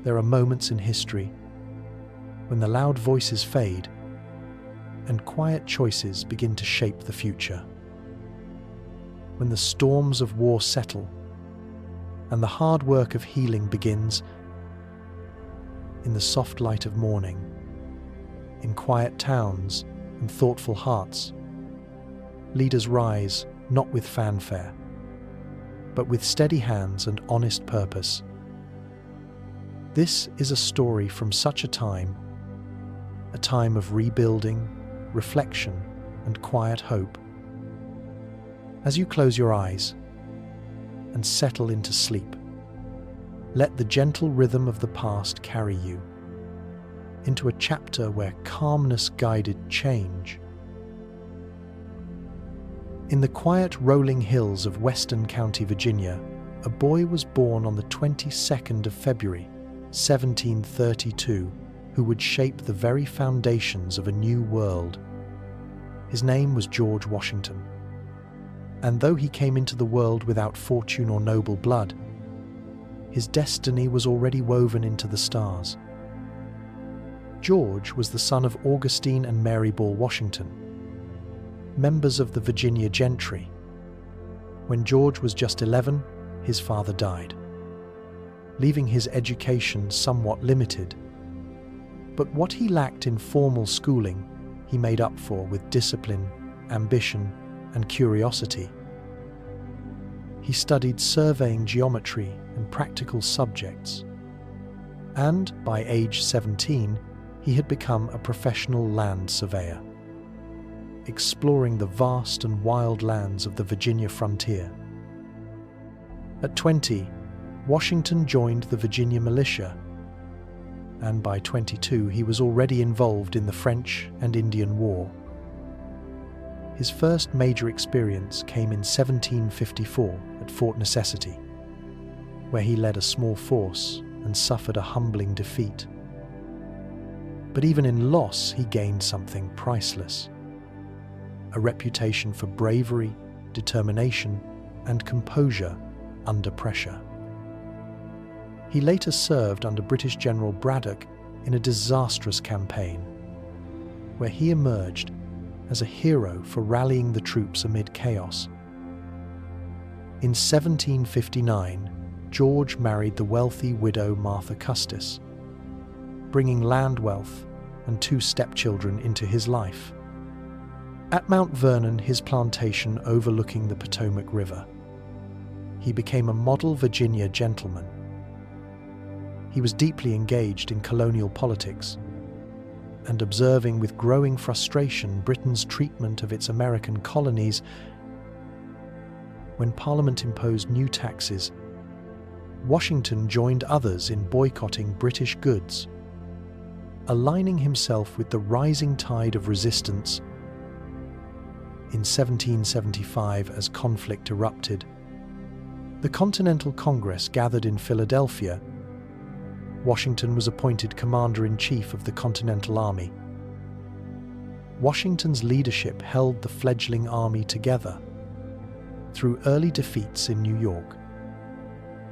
there are moments in history when the loud voices fade and quiet choices begin to shape the future. When the storms of war settle and the hard work of healing begins, in the soft light of morning, in quiet towns and thoughtful hearts, leaders rise not with fanfare, but with steady hands and honest purpose. This is a story from such a time of rebuilding, reflection, and quiet hope. As you close your eyes and settle into sleep, let the gentle rhythm of the past carry you into a chapter where calmness guided change. In the quiet rolling hills of Western County, Virginia, a boy was born on the 22nd of February, 1732, who would shape the very foundations of a new world. His name was George Washington. And though he came into the world without fortune or noble blood, his destiny was already woven into the stars. George was the son of Augustine and Mary Ball Washington, members of the Virginia gentry. When George was just 11, his father died, leaving his education somewhat limited. But what he lacked in formal schooling, he made up for with discipline, ambition, and curiosity. He studied surveying geometry and practical subjects, and by age 17, he had become a professional land surveyor, exploring the vast and wild lands of the Virginia frontier. At 20, Washington joined the Virginia militia, and by 22 he was already involved in the French and Indian War. His first major experience came in 1754 at Fort Necessity, where he led a small force and suffered a humbling defeat. But even in loss, he gained something priceless: a reputation for bravery, determination, and composure under pressure. He later served under British General Braddock in a disastrous campaign, where he emerged as a hero for rallying the troops amid chaos. In 1759, George married the wealthy widow Martha Custis, bringing land wealth and 2 stepchildren into his life. At Mount Vernon, his plantation overlooking the Potomac River, he became a model Virginia gentleman. He was deeply engaged in colonial politics and observing with growing frustration Britain's treatment of its American colonies. When Parliament imposed new taxes, Washington joined others in boycotting British goods, aligning himself with the rising tide of resistance. In 1775, as conflict erupted, the Continental Congress gathered in Philadelphia. Washington was appointed Commander-in-Chief of the Continental Army. Washington's leadership held the fledgling army together through early defeats in New York,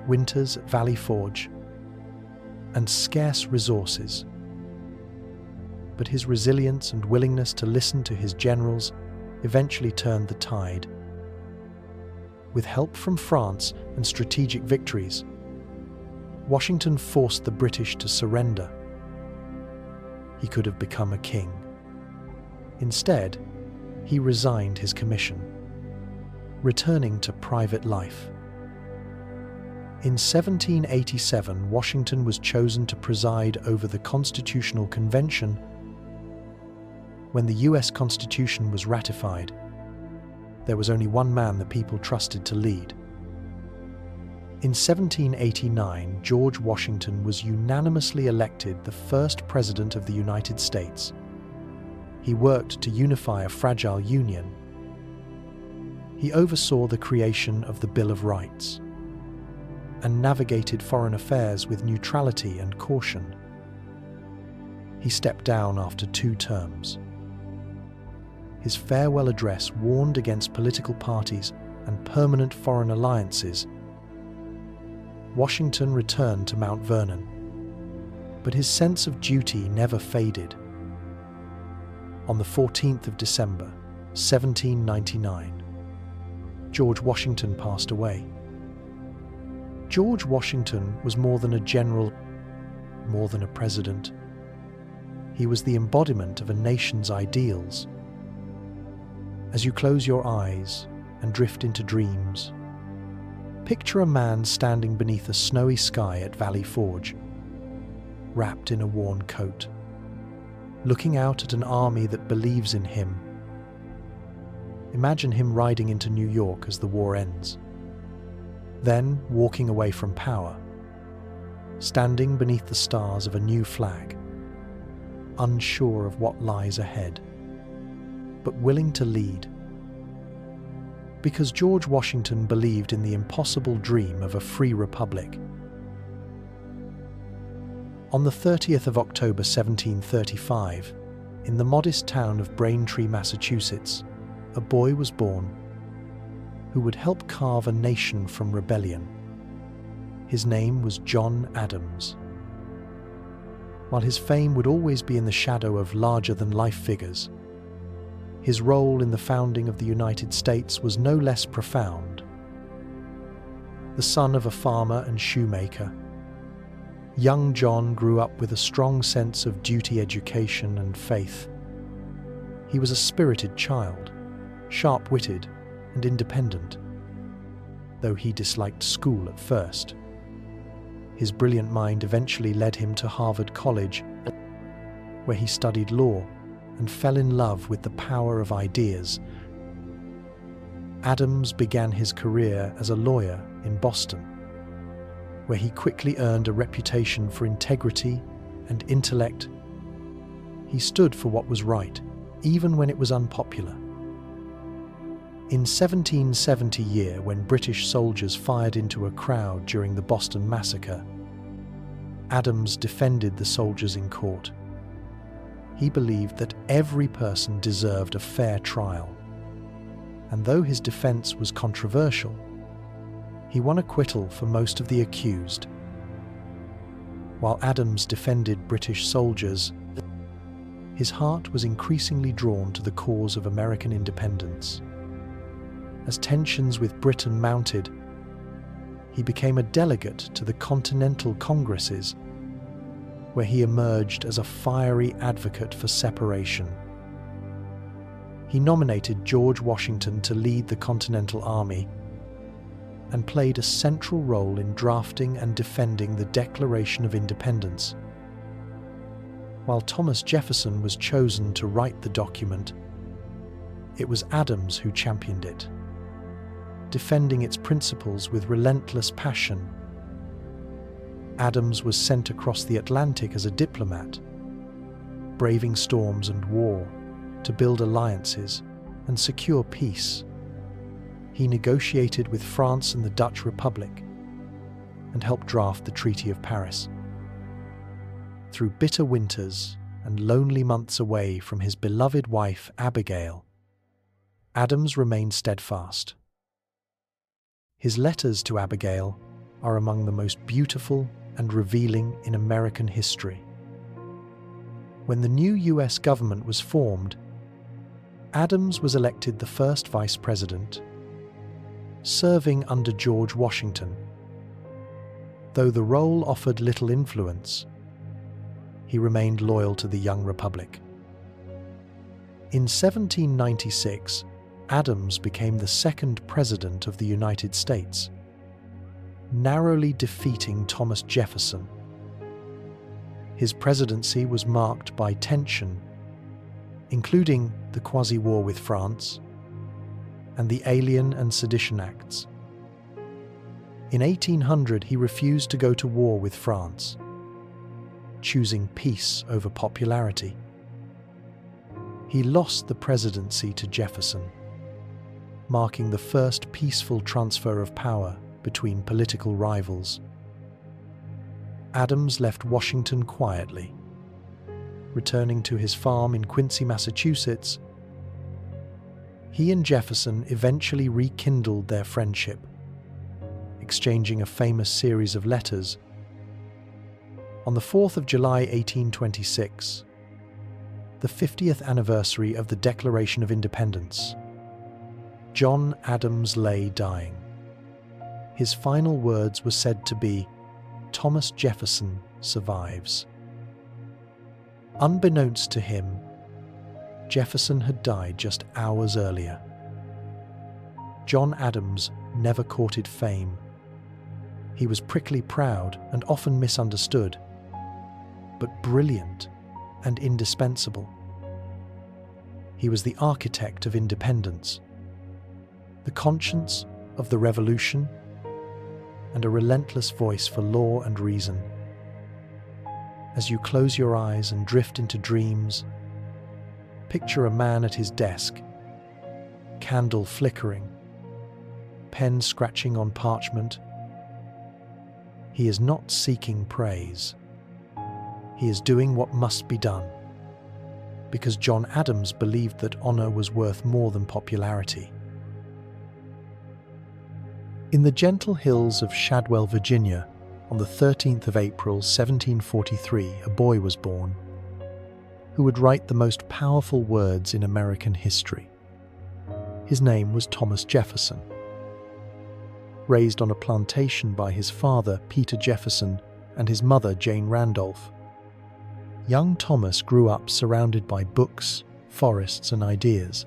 winters at Valley Forge, and scarce resources. But his resilience and willingness to listen to his generals eventually turned the tide. With help from France and strategic victories, Washington forced the British to surrender. He could have become a king. Instead, he resigned his commission, returning to private life. In 1787, Washington was chosen to preside over the Constitutional Convention. When the U.S. Constitution was ratified, there was only one man the people trusted to lead. In 1789, George Washington was unanimously elected the first President of the United States. He worked to unify a fragile union. He oversaw the creation of the Bill of Rights and navigated foreign affairs with neutrality and caution. He stepped down after 2 terms. His farewell address warned against political parties and permanent foreign alliances. Washington returned to Mount Vernon, But his sense of duty never faded. On the 14th of December, 1799, George Washington passed away. George Washington was more than a general, more than a president. He was the embodiment of a nation's ideals. As you close your eyes and drift into dreams, picture a man standing beneath a snowy sky at Valley Forge, wrapped in a worn coat, looking out at an army that believes in him. Imagine him riding into New York as the war ends, then walking away from power, standing beneath the stars of a new flag, unsure of what lies ahead, but willing to lead. Because George Washington believed in the impossible dream of a free republic. On the 30th of October 1735, in the modest town of Braintree, Massachusetts, a boy was born who would help carve a nation from rebellion. His name was John Adams. While his fame would always be in the shadow of larger-than-life figures, his role in the founding of the United States was no less profound. The son of a farmer and shoemaker, young John grew up with a strong sense of duty, education, and faith. He was a spirited child, sharp-witted and independent, though he disliked school at first. His brilliant mind eventually led him to Harvard College, where he studied law and fell in love with the power of ideas. Adams began his career as a lawyer in Boston, where he quickly earned a reputation for integrity and intellect. He stood for what was right, even when it was unpopular. In 1770 year, when British soldiers fired into a crowd during the Boston Massacre, Adams defended the soldiers in court. He believed that every person deserved a fair trial, and though his defense was controversial, he won acquittal for most of the accused. While Adams defended British soldiers, his heart was increasingly drawn to the cause of American independence. As tensions with Britain mounted, he became a delegate to the Continental Congresses, where he emerged as a fiery advocate for separation. He nominated George Washington to lead the Continental Army and played a central role in drafting and defending the Declaration of Independence. While Thomas Jefferson was chosen to write the document, it was Adams who championed it, defending its principles with relentless passion. Adams was sent across the Atlantic as a diplomat, braving storms and war to build alliances and secure peace. He negotiated with France and the Dutch Republic and helped draft the Treaty of Paris. Through bitter winters and lonely months away from his beloved wife Abigail, Adams remained steadfast. His letters to Abigail are among the most beautiful and revealing in American history. When the new US government was formed, Adams was elected the first vice president, serving under George Washington. Though the role offered little influence, he remained loyal to the young republic. In 1796, Adams became the second president of the United States, narrowly defeating Thomas Jefferson. His presidency was marked by tension, including the Quasi-War with France and the Alien and Sedition Acts. In 1800, he refused to go to war with France, choosing peace over popularity. He lost the presidency to Jefferson, marking the first peaceful transfer of power between political rivals. Adams left Washington quietly, returning to his farm in Quincy, Massachusetts. He and Jefferson eventually rekindled their friendship, exchanging a famous series of letters. On the 4th of July 1826, the 50th anniversary of the Declaration of Independence, John Adams lay dying. His final words were said to be, "Thomas Jefferson survives." Unbeknownst to him, Jefferson had died just hours earlier. John Adams never courted fame. He was prickly proud and often misunderstood, but brilliant and indispensable. He was the architect of independence, the conscience of the revolution, and a relentless voice for law and reason. As you close your eyes and drift into dreams, picture a man at his desk, candle flickering, pen scratching on parchment. He is not seeking praise. He is doing what must be done, because John Adams believed that honor was worth more than popularity. In the gentle hills of Shadwell, Virginia, on the 13th of April, 1743, a boy was born who would write the most powerful words in American history. His name was Thomas Jefferson. Raised on a plantation by his father, Peter Jefferson, and his mother, Jane Randolph, young Thomas grew up surrounded by books, forests, and ideas.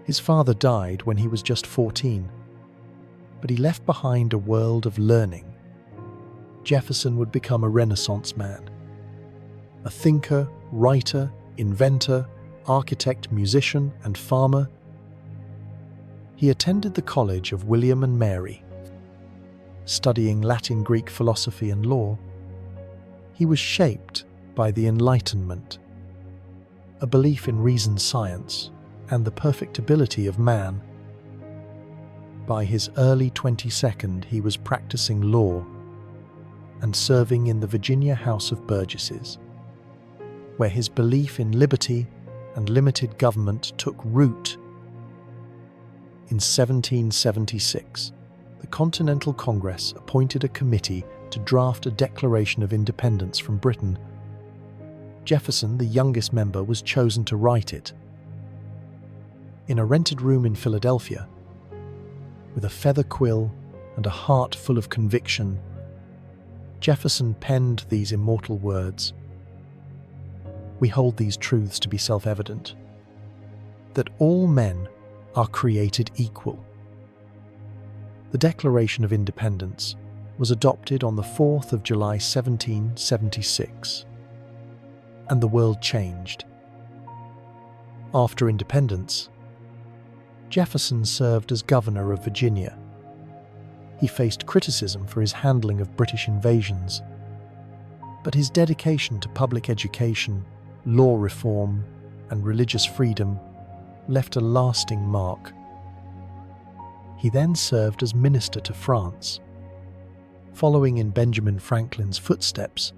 His father died when he was just 14, but he left behind a world of learning. Jefferson would become a Renaissance man, a thinker, writer, inventor, architect, musician, and farmer. He attended the College of William and Mary. Studying Latin, Greek philosophy and law, he was shaped by the Enlightenment, a belief in reasoned science and the perfectibility of man. By his early 22nd, he was practicing law and serving in the Virginia House of Burgesses, where his belief in liberty and limited government took root. In 1776, the Continental Congress appointed a committee to draft a Declaration of Independence from Britain. Jefferson, the youngest member, was chosen to write it. In a rented room in Philadelphia, with a feather quill and a heart full of conviction, Jefferson penned these immortal words. We hold these truths to be self-evident, that all men are created equal. The Declaration of Independence was adopted on the 4th of July 1776, and the world changed. After independence, Jefferson served as governor of Virginia. He faced criticism for his handling of British invasions, but his dedication to public education, law reform, and religious freedom left a lasting mark. He then served as minister to France. Following in Benjamin Franklin's footsteps,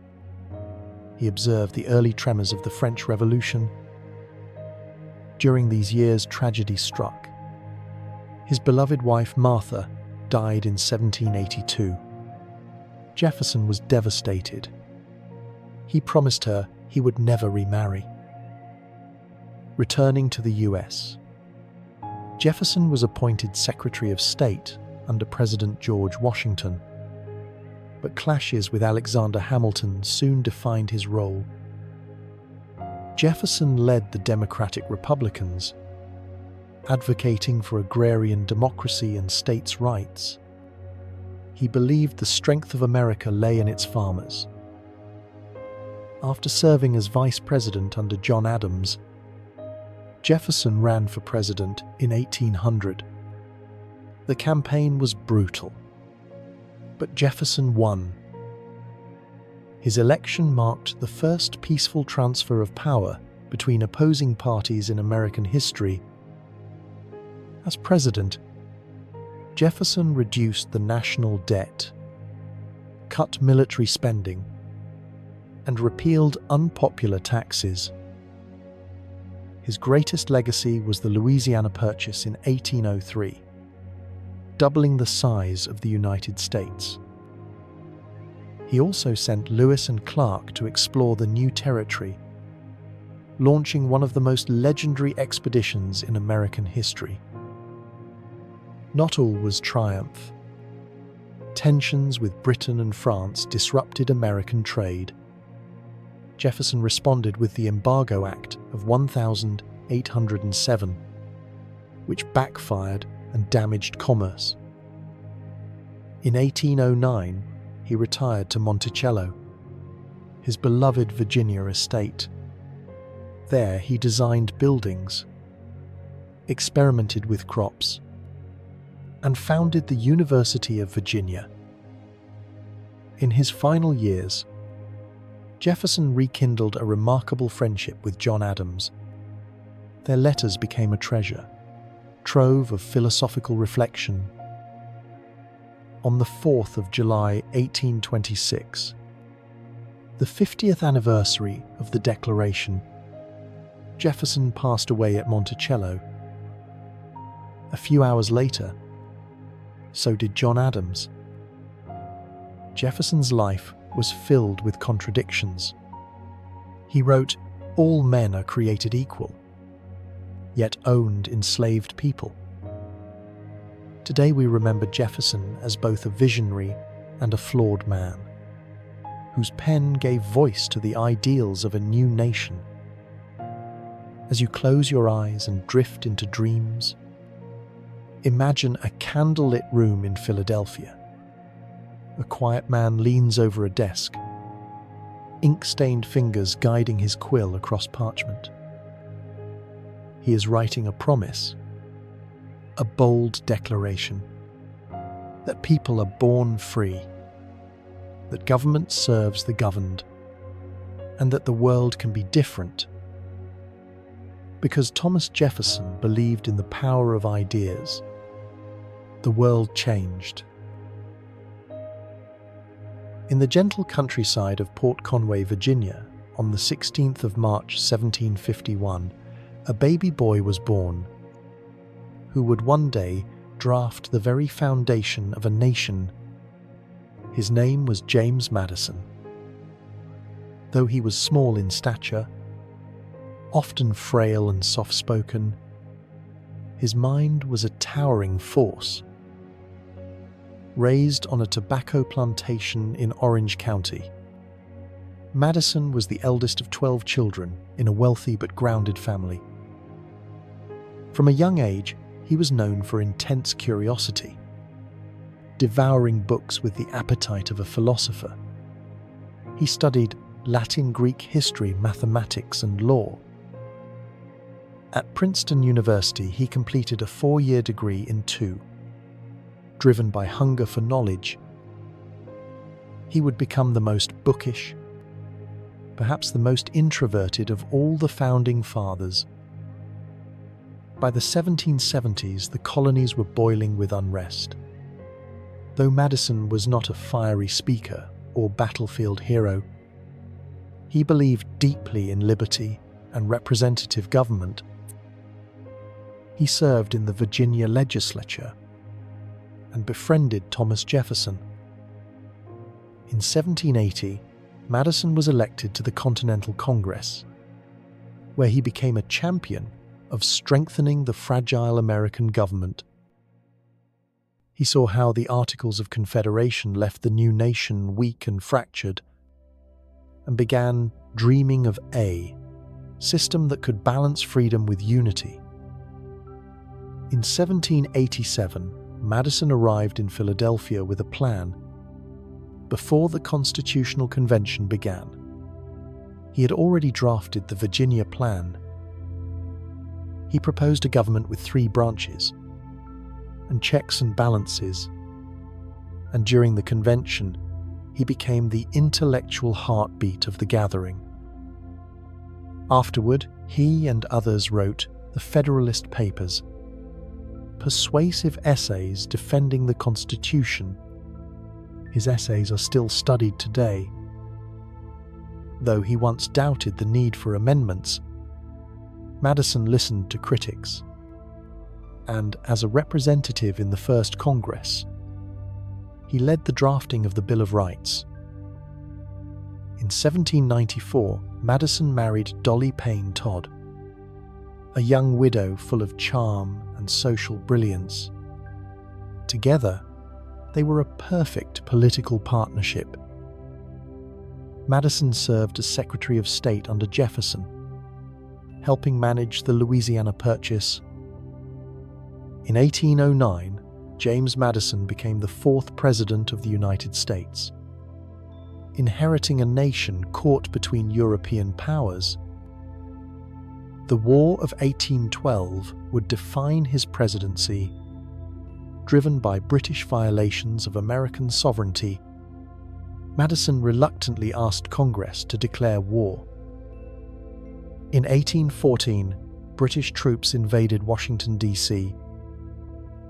he observed the early tremors of the French Revolution. During these years, tragedy struck. His beloved wife Martha died in 1782. Jefferson was devastated. He promised her he would never remarry. Returning to the US, Jefferson was appointed Secretary of State under President George Washington, but clashes with Alexander Hamilton soon defined his role. Jefferson led the Democratic Republicans, advocating for agrarian democracy and states' rights. He believed the strength of America lay in its farmers. After serving as vice president under John Adams, Jefferson ran for president in 1800. The campaign was brutal, but Jefferson won. His election marked the first peaceful transfer of power between opposing parties in American history. As president, Jefferson reduced the national debt, cut military spending, and repealed unpopular taxes. His greatest legacy was the Louisiana Purchase in 1803, doubling the size of the United States. He also sent Lewis and Clark to explore the new territory, launching one of the most legendary expeditions in American history. Not all was triumph. Tensions with Britain and France disrupted American trade. Jefferson responded with the Embargo Act of 1807, which backfired and damaged commerce. In 1809, he retired to Monticello, his beloved Virginia estate. There he designed buildings, experimented with crops, and founded the University of Virginia. In his final years, Jefferson rekindled a remarkable friendship with John Adams. Their letters became a treasure trove of philosophical reflection. On the 4th of July, 1826, the 50th anniversary of the Declaration, Jefferson passed away at Monticello. A few hours later, so did John Adams. Jefferson's life was filled with contradictions. He wrote, "All men are created equal, yet owned enslaved people." Today we remember Jefferson as both a visionary and a flawed man, whose pen gave voice to the ideals of a new nation. As you close your eyes and drift into dreams, imagine a candlelit room in Philadelphia. A quiet man leans over a desk, ink-stained fingers guiding his quill across parchment. He is writing a promise, a bold declaration, that people are born free, that government serves the governed, and that the world can be different. Because Thomas Jefferson believed in the power of ideas, the world changed. In the gentle countryside of Port Conway, Virginia, on the 16th of March 1751, a baby boy was born, who would one day draft the very foundation of a nation. His name was James Madison. Though he was small in stature, often frail and soft-spoken, his mind was a towering force. Raised on a tobacco plantation in Orange County, Madison was the eldest of 12 children in a wealthy but grounded family. From a young age, he was known for intense curiosity, devouring books with the appetite of a philosopher. He studied Latin, Greek, history, mathematics, and law. At Princeton University, he completed a 4-year degree in two. Driven by hunger for knowledge, he would become the most bookish, perhaps the most introverted of all the founding fathers. By the 1770s, the colonies were boiling with unrest. Though Madison was not a fiery speaker or battlefield hero, he believed deeply in liberty and representative government. He served in the Virginia legislature and befriended Thomas Jefferson. In 1780, Madison was elected to the Continental Congress, where he became a champion of strengthening the fragile American government. He saw how the Articles of Confederation left the new nation weak and fractured, and began dreaming of a system that could balance freedom with unity. In 1787, Madison arrived in Philadelphia with a plan. Before the Constitutional Convention began, he had already drafted the Virginia Plan. He proposed a government with 3 branches and checks and balances, and during the convention, he became the intellectual heartbeat of the gathering. Afterward, he and others wrote the Federalist Papers, persuasive essays defending the Constitution. His essays are still studied today. Though he once doubted the need for amendments, Madison listened to critics, and as a representative in the First Congress, he led the drafting of the Bill of Rights, In 1794, Madison married Dolly Payne Todd, a young widow full of charm and social brilliance. Together, they were a perfect political partnership. Madison served as Secretary of State under Jefferson, helping manage the Louisiana Purchase. In 1809, James Madison became the 4th President of the United States. Inheriting a nation caught between European powers, the War of 1812 would define his presidency, driven by British violations of American sovereignty. Madison reluctantly asked Congress to declare war. In 1814, British troops invaded Washington, D.C.,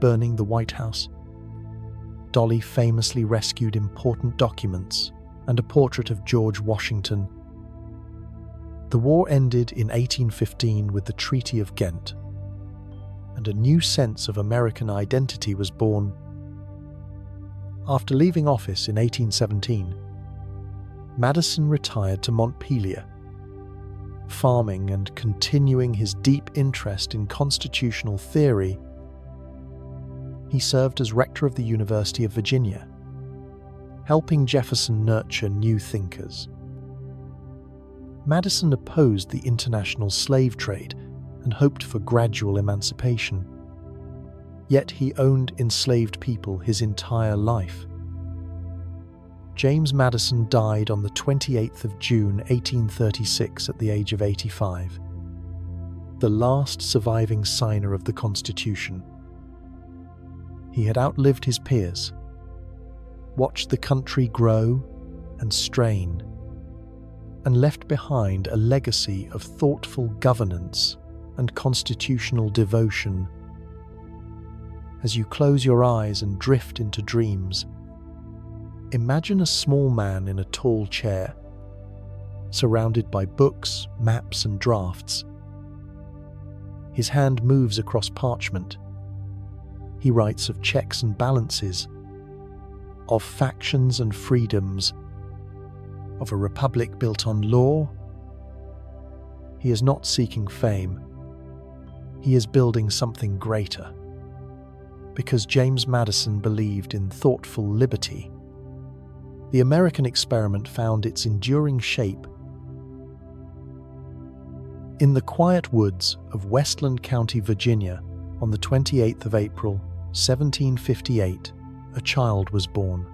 burning the White House. Dolly famously rescued important documents and a portrait of George Washington. The war ended in 1815 with the Treaty of Ghent, and a new sense of American identity was born. After leaving office in 1817, Madison retired to Montpelier, farming and continuing his deep interest in constitutional theory. He served as rector of the University of Virginia, helping Jefferson nurture new thinkers. Madison opposed the international slave trade and hoped for gradual emancipation. Yet he owned enslaved people his entire life. James Madison died on the 28th of June 1836 at the age of 85, the last surviving signer of the Constitution. He had outlived his peers, watched the country grow and strain, and left behind a legacy of thoughtful governance and constitutional devotion. As you close your eyes and drift into dreams, imagine a small man in a tall chair, surrounded by books, maps, and drafts. His hand moves across parchment. He writes of checks and balances, of factions and freedoms, of a republic built on law. He is not seeking fame. He is building something greater. Because James Madison believed in thoughtful liberty, the American experiment found its enduring shape. In the quiet woods of Westland County, Virginia, on the 28th of April, 1758, a child was born,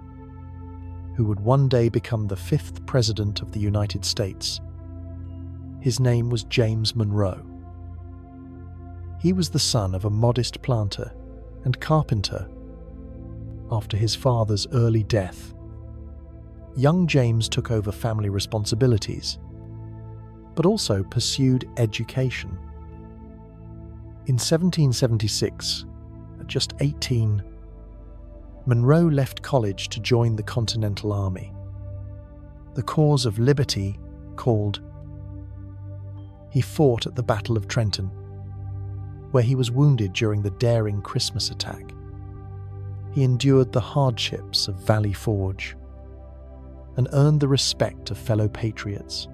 who would one day become the 5th President of the United States. His name was James Monroe. He was the son of a modest planter and carpenter. After his father's early death, young James took over family responsibilities, but also pursued education. In 1776, at just 18, Monroe left college to join the Continental Army. The cause of liberty called. He fought at the Battle of Trenton, where he was wounded during the daring Christmas attack. He endured the hardships of Valley Forge and earned the respect of fellow patriots.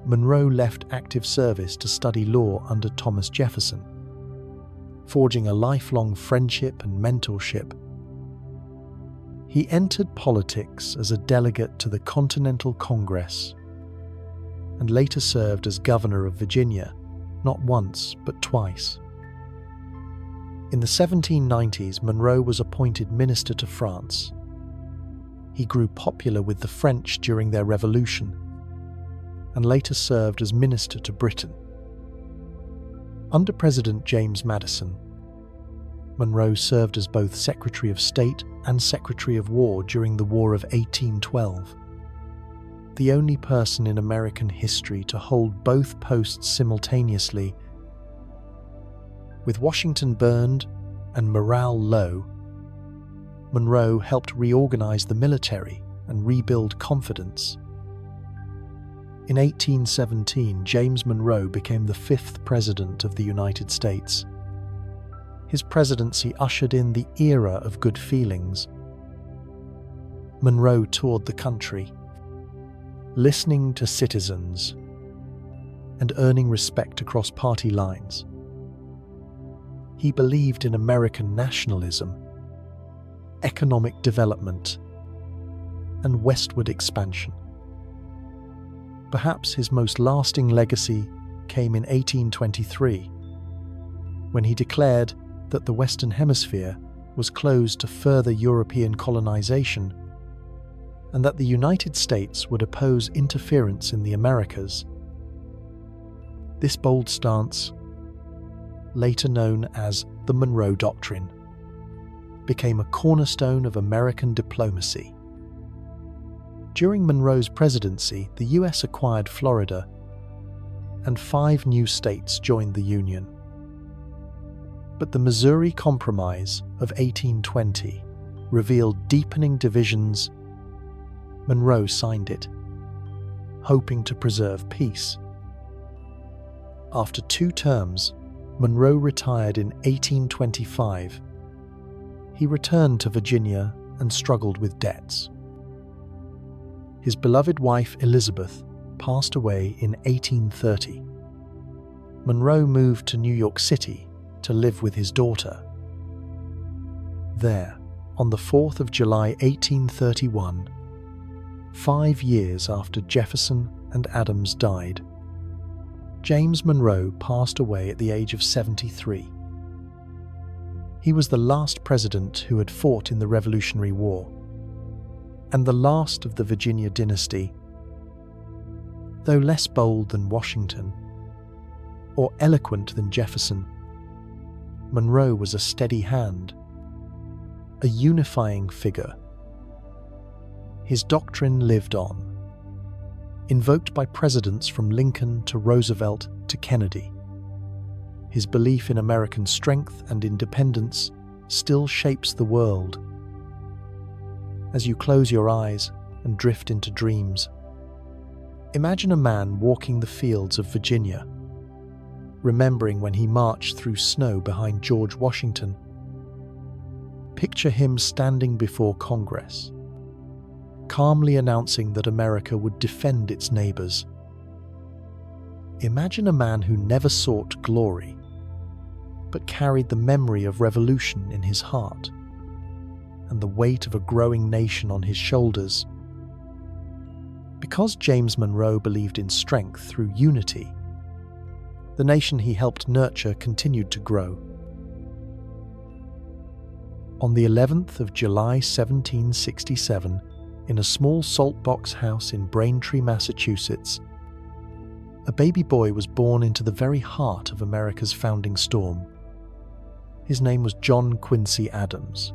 Monroe left active service to study law under Thomas Jefferson, forging a lifelong friendship and mentorship. He entered politics as a delegate to the Continental Congress and later served as governor of Virginia, not once but twice. In the 1790s, Monroe was appointed minister to France. He grew popular with the French during their Revolution and later served as minister to Britain. Under President James Madison, Monroe served as both Secretary of State and Secretary of War during the War of 1812, the only person in American history to hold both posts simultaneously. With Washington burned and morale low, Monroe helped reorganize the military and rebuild confidence. In 1817, James Monroe became the 5th President of the United States. His presidency ushered in the era of good feelings. Monroe toured the country, listening to citizens, and earning respect across party lines. He believed in American nationalism, economic development, and westward expansion. Perhaps his most lasting legacy came in 1823, when he declared that the Western Hemisphere was closed to further European colonization and that the United States would oppose interference in the Americas. This bold stance, later known as the Monroe Doctrine, became a cornerstone of American diplomacy. During Monroe's presidency, the US acquired Florida, and 5 new states joined the Union. But the Missouri Compromise of 1820 revealed deepening divisions. Monroe signed it, hoping to preserve peace. After 2 terms, Monroe retired in 1825. He returned to Virginia and struggled with debts. His beloved wife Elizabeth passed away in 1830. Monroe moved to New York City to live with his daughter. There, on the 4th of July 1831, 5 years after Jefferson and Adams died, James Monroe passed away at the age of 73. He was the last president who had fought in the Revolutionary War, and the last of the Virginia dynasty. Though less bold than Washington, or eloquent than Jefferson, Monroe was a steady hand, a unifying figure. His doctrine lived on, invoked by presidents from Lincoln to Roosevelt to Kennedy. His belief in American strength and independence still shapes the world. As you close your eyes and drift into dreams, imagine a man walking the fields of Virginia, remembering when he marched through snow behind George Washington. Picture him standing before Congress, calmly announcing that America would defend its neighbors. Imagine a man who never sought glory, but carried the memory of revolution in his heart and the weight of a growing nation on his shoulders. Because James Monroe believed in strength through unity, the nation he helped nurture continued to grow. On the 11th of July 1767, in a small saltbox house in Braintree, Massachusetts, a baby boy was born into the very heart of America's founding storm. His name was John Quincy Adams.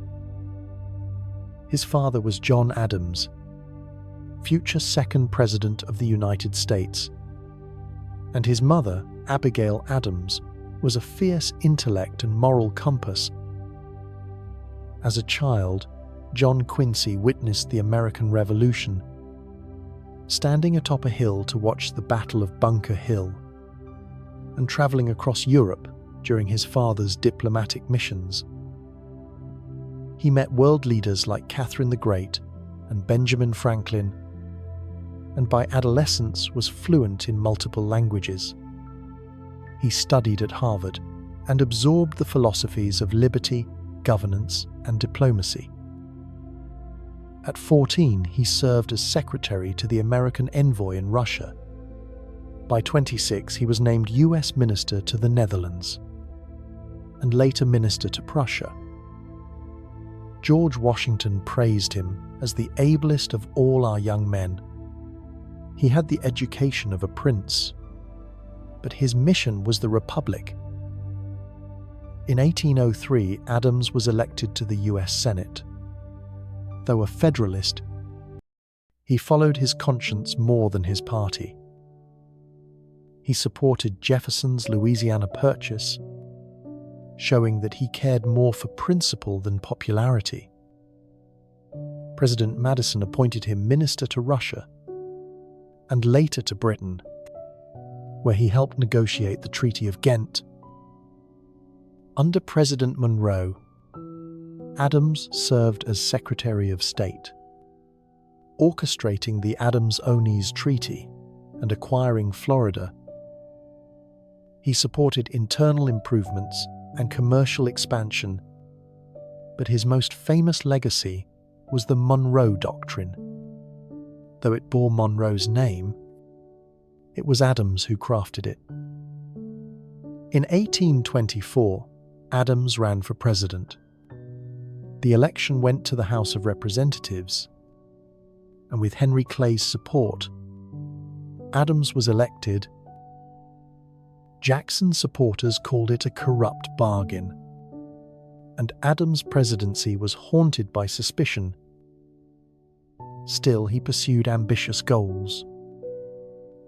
His father was John Adams, future second President of the United States, and his mother, Abigail Adams, was a fierce intellect and moral compass. As a child, John Quincy witnessed the American Revolution, standing atop a hill to watch the Battle of Bunker Hill, and traveling across Europe during his father's diplomatic missions. He met world leaders like Catherine the Great and Benjamin Franklin, and by adolescence was fluent in multiple languages. He studied at Harvard and absorbed the philosophies of liberty, governance, and diplomacy. At 14, he served as secretary to the American envoy in Russia. By 26, he was named US Minister to the Netherlands, and later Minister to Prussia. George Washington praised him as the ablest of all our young men. He had the education of a prince, but his mission was the Republic. In 1803, Adams was elected to the US Senate. Though a Federalist, he followed his conscience more than his party. He supported Jefferson's Louisiana Purchase, showing that he cared more for principle than popularity. President Madison appointed him minister to Russia and later to Britain, where he helped negotiate the Treaty of Ghent. Under President Monroe, Adams served as Secretary of State. orchestrating the Adams-Onis Treaty and acquiring Florida. He supported internal improvements and commercial expansion, but his most famous legacy was the Monroe Doctrine. Though it bore Monroe's name, it was Adams who crafted it. In 1824, Adams ran for president. The election went to the House of Representatives, and with Henry Clay's support, Adams was elected. Jackson's supporters called it a corrupt bargain, and Adams' presidency was haunted by suspicion. Still, he pursued ambitious goals,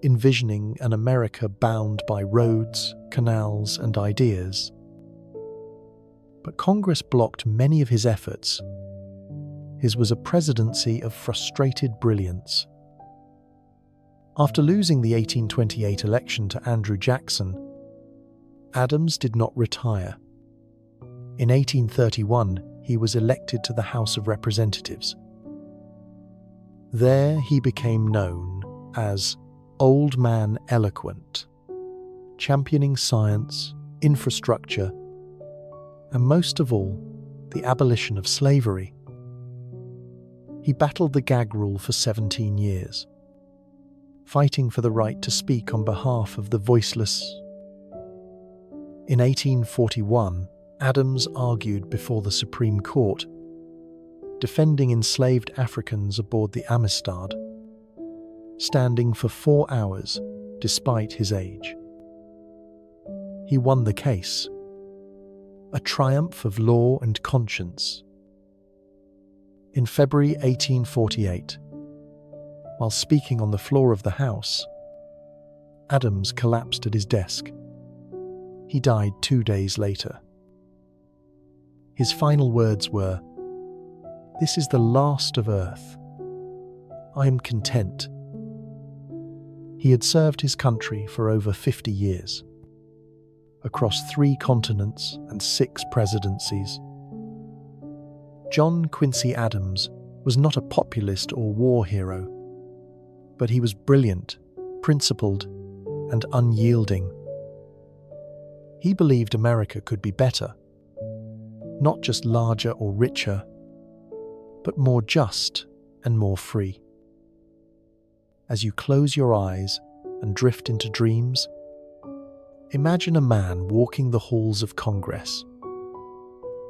envisioning an America bound by roads, canals, and ideas. But Congress blocked many of his efforts. His was a presidency of frustrated brilliance. After losing the 1828 election to Andrew Jackson, Adams did not retire. In 1831, he was elected to the House of Representatives. There he became known as Old Man Eloquent, championing science, infrastructure, and most of all, the abolition of slavery. He battled the gag rule for 17 years, fighting for the right to speak on behalf of the voiceless. In 1841, Adams argued before the Supreme Court, defending enslaved Africans aboard the Amistad, standing for 4 hours despite his age. He won the case, a triumph of law and conscience. In February 1848, while speaking on the floor of the House, Adams collapsed at his desk. He died 2 days later. His final words were, "This is the last of earth. I am content." He had served his country for over 50 years, across 3 continents and 6 presidencies. John Quincy Adams was not a populist or war hero, but he was brilliant, principled, and unyielding. He believed America could be better, not just larger or richer, but more just and more free. As you close your eyes and drift into dreams, imagine a man walking the halls of Congress,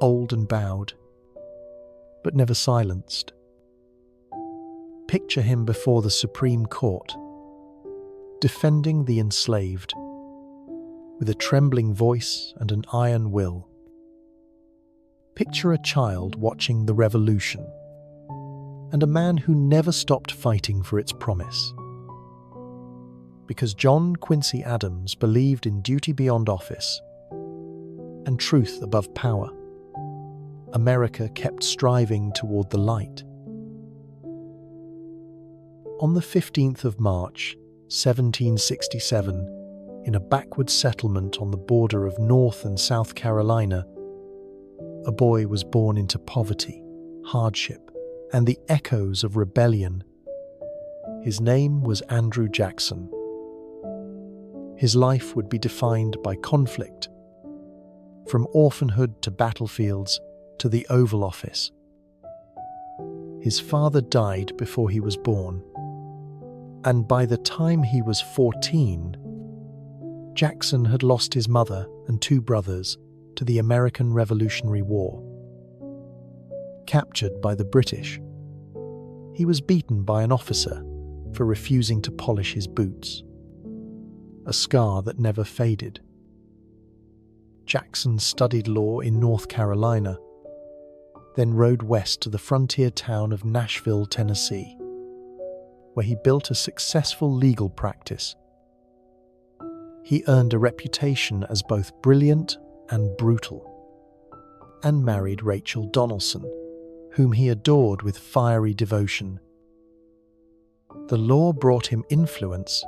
old and bowed, but never silenced. Picture him before the Supreme Court, defending the enslaved, with a trembling voice and an iron will. Picture a child watching the Revolution, and a man who never stopped fighting for its promise. Because John Quincy Adams believed in duty beyond office and truth above power, America kept striving toward the light. On the 15th of March, 1767, in a backward settlement on the border of North and South Carolina, a boy was born into poverty, hardship, and the echoes of rebellion. His name was Andrew Jackson. His life would be defined by conflict, from orphanhood to battlefields to the Oval Office. His father died before he was born, and by the time he was 14, Jackson had lost his mother and 2 brothers to the American Revolutionary War. Captured by the British, he was beaten by an officer for refusing to polish his boots, a scar that never faded. Jackson studied law in North Carolina, then rode west to the frontier town of Nashville, Tennessee, where he built a successful legal practice. He earned a reputation as both brilliant and brutal, and married Rachel Donaldson, whom he adored with fiery devotion. The law brought him influence,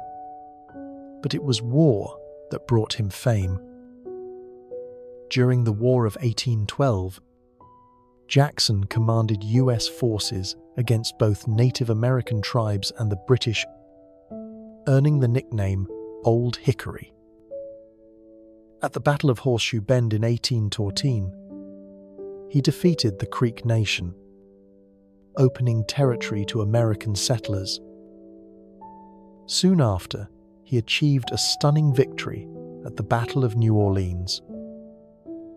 but it was war that brought him fame. During the War of 1812, Jackson commanded U.S. forces against both Native American tribes and the British, earning the nickname Old Hickory. At the Battle of Horseshoe Bend in 1814, he defeated the Creek Nation, opening territory to American settlers. Soon after, he achieved a stunning victory at the Battle of New Orleans,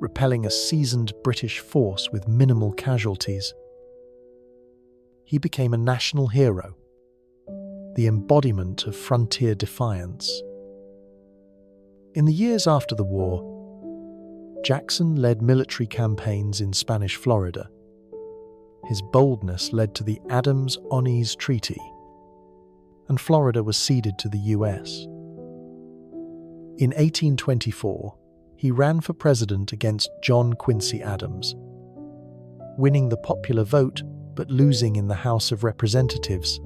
repelling a seasoned British force with minimal casualties. He became a national hero, the embodiment of frontier defiance. In the years after the war, Jackson led military campaigns in Spanish Florida. His boldness led to the Adams-Onís Treaty, and Florida was ceded to the U.S. In 1824, he ran for president against John Quincy Adams, winning the popular vote but losing in the House of Representatives.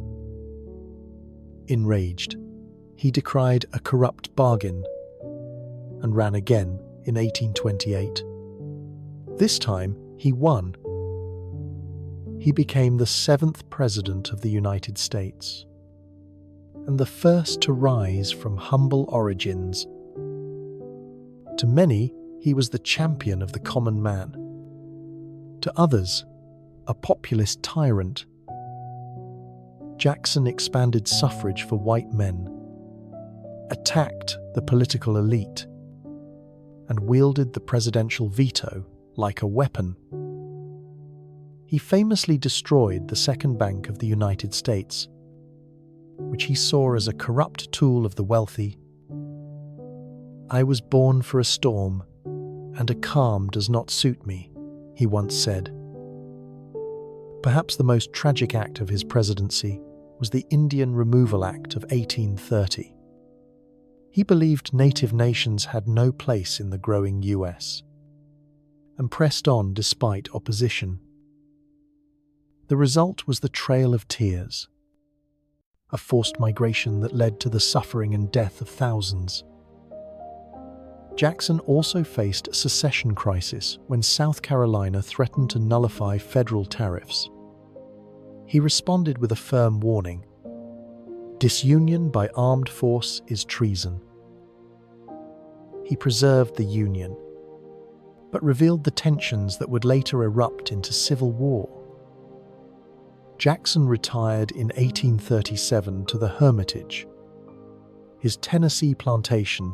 Enraged, he decried a corrupt bargain and ran again in 1828. This time, he won. He became the 7th President of the United States and the first to rise from humble origins. To many, he was the champion of the common man. To others, a populist tyrant. Jackson expanded suffrage for white men, attacked the political elite, and wielded the presidential veto like a weapon. He famously destroyed the Second Bank of the United States, which he saw as a corrupt tool of the wealthy. "I was born for a storm, and a calm does not suit me," he once said. Perhaps the most tragic act of his presidency was the Indian Removal Act of 1830. He believed native nations had no place in the growing US, and pressed on despite opposition. The result was the Trail of Tears, a forced migration that led to the suffering and death of thousands. Jackson also faced a secession crisis when South Carolina threatened to nullify federal tariffs. He responded with a firm warning: "Disunion by armed force is treason." He preserved the Union, but revealed the tensions that would later erupt into civil war. Jackson retired in 1837 to the Hermitage, his Tennessee plantation,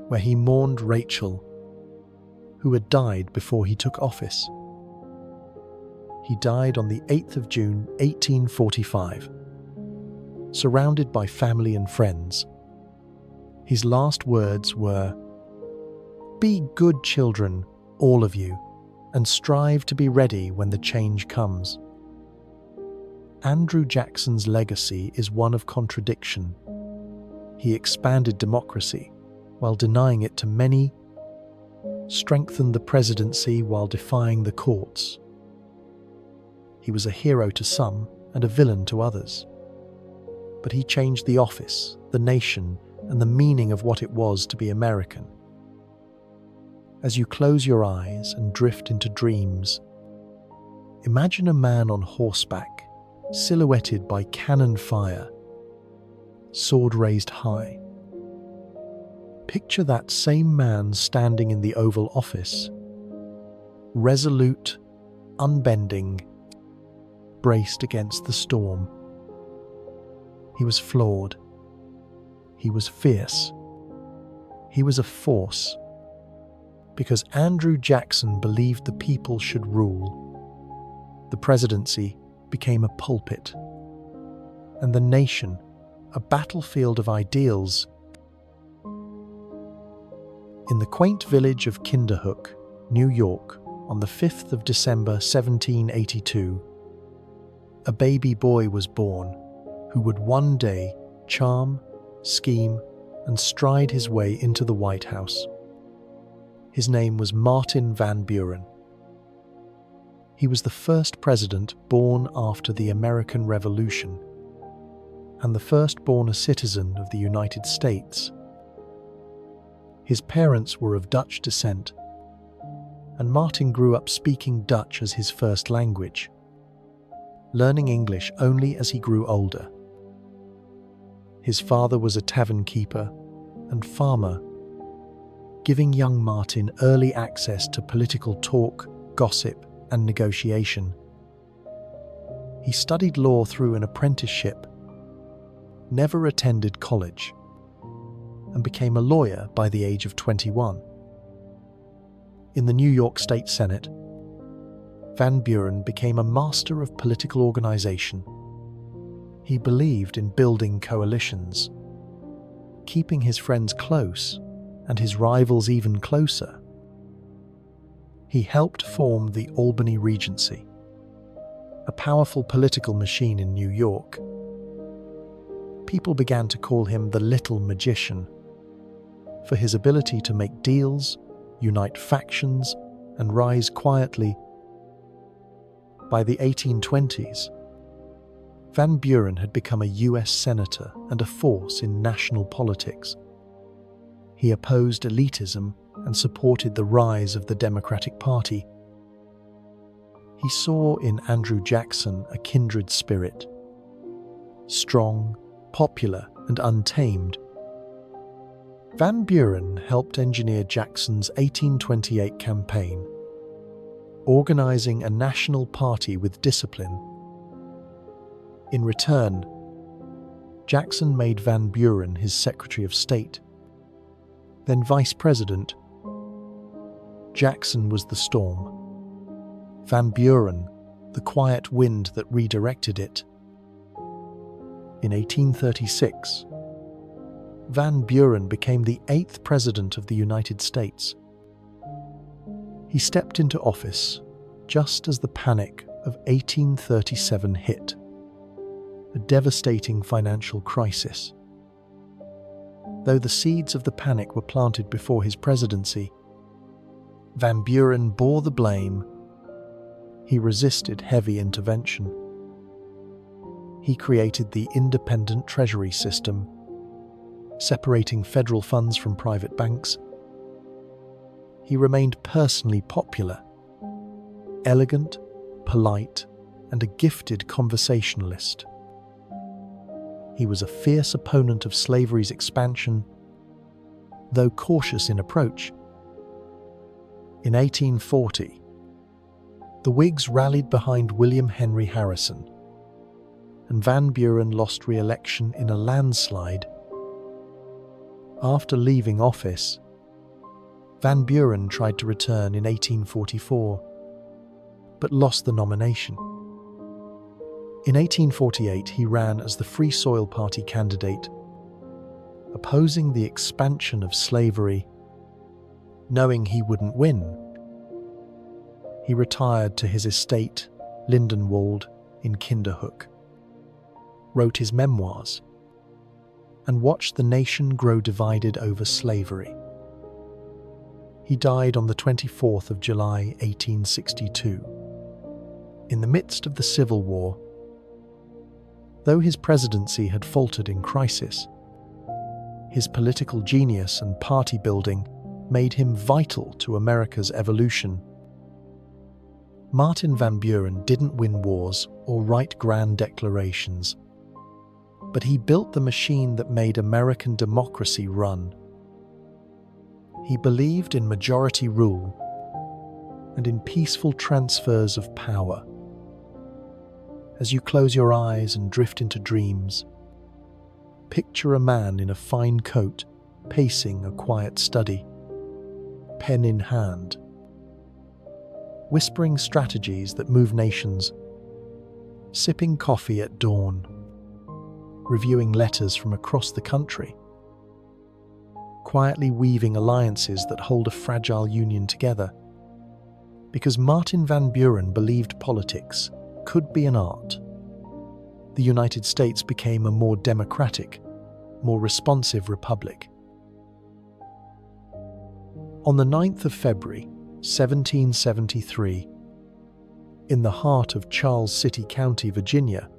where he mourned Rachel, who had died before he took office. He died on the 8th of June, 1845, surrounded by family and friends. His last words were, "Be good children, all of you, and strive to be ready when the change comes." Andrew Jackson's legacy is one of contradiction. He expanded democracy while denying it to many, strengthened the presidency while defying the courts. He was a hero to some and a villain to others. But he changed the office, the nation, and the meaning of what it was to be American. As you close your eyes and drift into dreams, imagine a man on horseback, silhouetted by cannon fire, sword raised high. Picture that same man standing in the Oval Office, resolute, unbending, braced against the storm. He was flawed. He was fierce. He was a force. Because Andrew Jackson believed the people should rule, the presidency became a pulpit, and the nation a battlefield of ideals. In the quaint village of Kinderhook, New York, on the 5th of December 1782, a baby boy was born who would one day charm, scheme, and stride his way into the White House. His name was Martin Van Buren. He was the first president born after the American Revolution, and the first born a citizen of the United States. His parents were of Dutch descent, and Martin grew up speaking Dutch as his first language, learning English only as he grew older. His father was a tavern keeper and farmer, giving young Martin early access to political talk, gossip, and negotiation. He studied law through an apprenticeship, never attended college, and became a lawyer by the age of 21. In the New York State Senate, Van Buren became a master of political organization. He believed in building coalitions, keeping his friends close and his rivals even closer. He helped form the Albany Regency, a powerful political machine in New York. People began to call him the Little Magician for his ability to make deals, unite factions, and rise quietly. By the 1820s, Van Buren had become a US senator and a force in national politics. He opposed elitism and supported the rise of the Democratic Party. He saw in Andrew Jackson a kindred spirit, strong, popular, and untamed. Van Buren helped engineer Jackson's 1828 campaign, organizing a national party with discipline. In return, Jackson made Van Buren his Secretary of State, then Vice President. Jackson was the storm, Van Buren the quiet wind that redirected it. In 1836, Van Buren became the 8th President of the United States. He stepped into office just as the panic of 1837 hit, a devastating financial crisis. Though the seeds of the panic were planted before his presidency, Van Buren bore the blame. He resisted heavy intervention. He created the independent treasury system, separating federal funds from private banks. He remained personally popular, elegant, polite, and a gifted conversationalist. He was a fierce opponent of slavery's expansion, though cautious in approach. In 1840, the Whigs rallied behind William Henry Harrison, and Van Buren lost re-election in a landslide. After leaving office, Van Buren tried to return in 1844, but lost the nomination. In 1848, he ran as the Free Soil Party candidate, opposing the expansion of slavery. Knowing he wouldn't win, he retired to his estate, Lindenwold, in Kinderhook, wrote his memoirs, and watched the nation grow divided over slavery. He died on the 24th of July, 1862, in the midst of the Civil War. Though his presidency had faltered in crisis, his political genius and party building made him vital to America's evolution. Martin Van Buren didn't win wars or write grand declarations, but he built the machine that made American democracy run. He believed in majority rule and in peaceful transfers of power. As you close your eyes and drift into dreams, picture a man in a fine coat pacing a quiet study, pen in hand, whispering strategies that move nations, sipping coffee at dawn, reviewing letters from across the country, quietly weaving alliances that hold a fragile union together. Because Martin Van Buren believed politics could be an art, the United States became a more democratic, more responsive republic. On the 9th of February, 1773, in the heart of Charles City County, Virginia,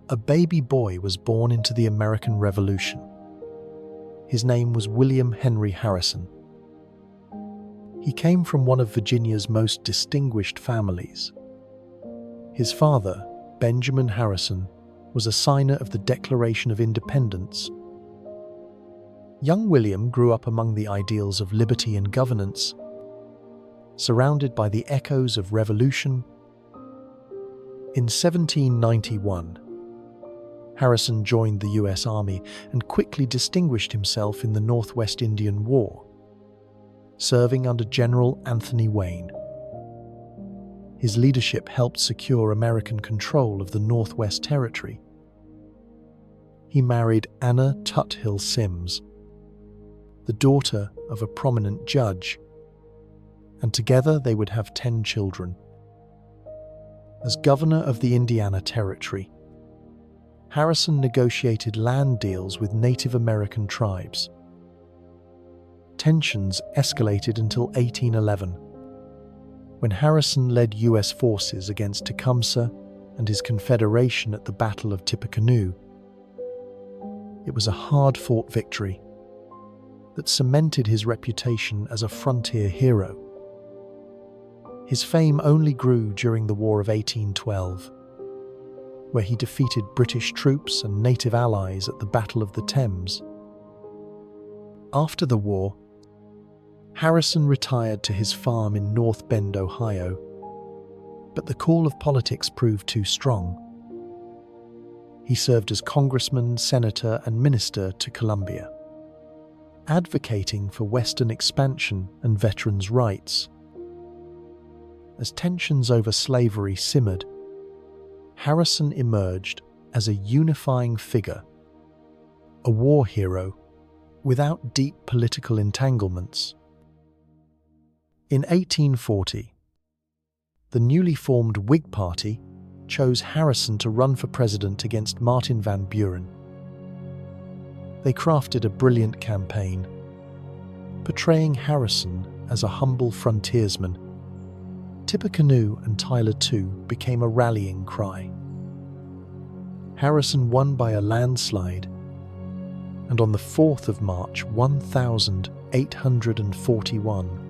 a baby boy was born into the American Revolution. His name was William Henry Harrison. He came from one of Virginia's most distinguished families. His father, Benjamin Harrison, was a signer of the Declaration of Independence. Young William grew up among the ideals of liberty and governance, surrounded by the echoes of revolution. In 1791, Harrison joined the U.S. Army and quickly distinguished himself in the Northwest Indian War, serving under General Anthony Wayne. His leadership helped secure American control of the Northwest Territory. He married Anna Tuthill Sims, the daughter of a prominent judge, and together they would have 10 children. As governor of the Indiana Territory, Harrison negotiated land deals with Native American tribes. Tensions escalated until 1811, when Harrison led U.S. forces against Tecumseh and his confederation at the Battle of Tippecanoe. It was a hard-fought victory that cemented his reputation as a frontier hero. His fame only grew during the War of 1812, where he defeated British troops and native allies at the Battle of the Thames. After the war, Harrison retired to his farm in North Bend, Ohio, but the call of politics proved too strong. He served as congressman, senator, and minister to Columbia, advocating for Western expansion and veterans' rights. As tensions over slavery simmered, Harrison emerged as a unifying figure, a war hero without deep political entanglements. In 1840, the newly formed Whig Party chose Harrison to run for president against Martin Van Buren. They crafted a brilliant campaign, portraying Harrison as a humble frontiersman. Tippecanoe and Tyler too became a rallying cry. Harrison won by a landslide, and on the 4th of March 1841,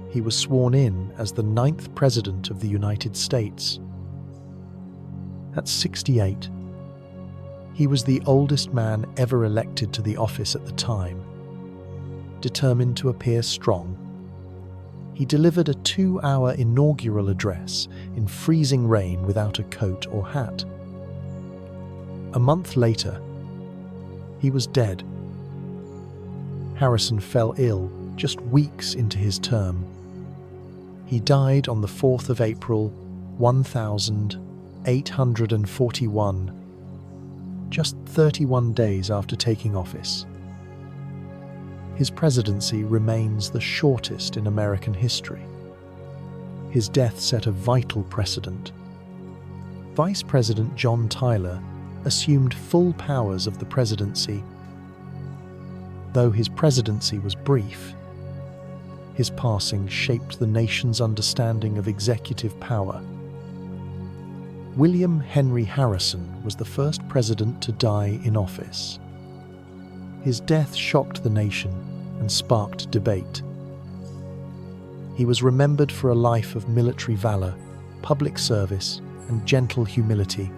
he was sworn in as the 9th President of the United States. At 68, he was the oldest man ever elected to the office at the time. Determined to appear strong, he delivered a 2-hour inaugural address in freezing rain without a coat or hat. A month later, he was dead. Harrison fell ill just weeks into his term. He died on the 4th of April, 1841, just 31 days after taking office. His presidency remains the shortest in American history. His death set a vital precedent. Vice President John Tyler assumed full powers of the presidency. Though his presidency was brief, his passing shaped the nation's understanding of executive power. William Henry Harrison was the first president to die in office. His death shocked the nation and sparked debate. He was remembered for a life of military valor, public service, and gentle humility.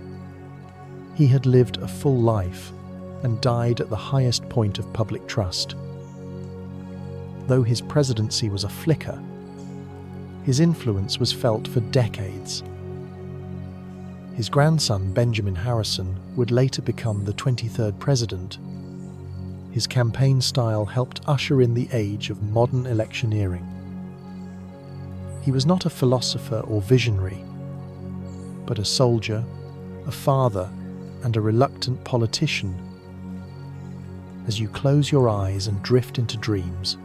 He had lived a full life and died at the highest point of public trust. Though his presidency was a flicker, his influence was felt for decades. His grandson, Benjamin Harrison, would later become the 23rd president. His campaign style helped usher in the age of modern electioneering. He was not a philosopher or visionary, but a soldier, a father, and a reluctant politician. As you close your eyes and drift into dreams,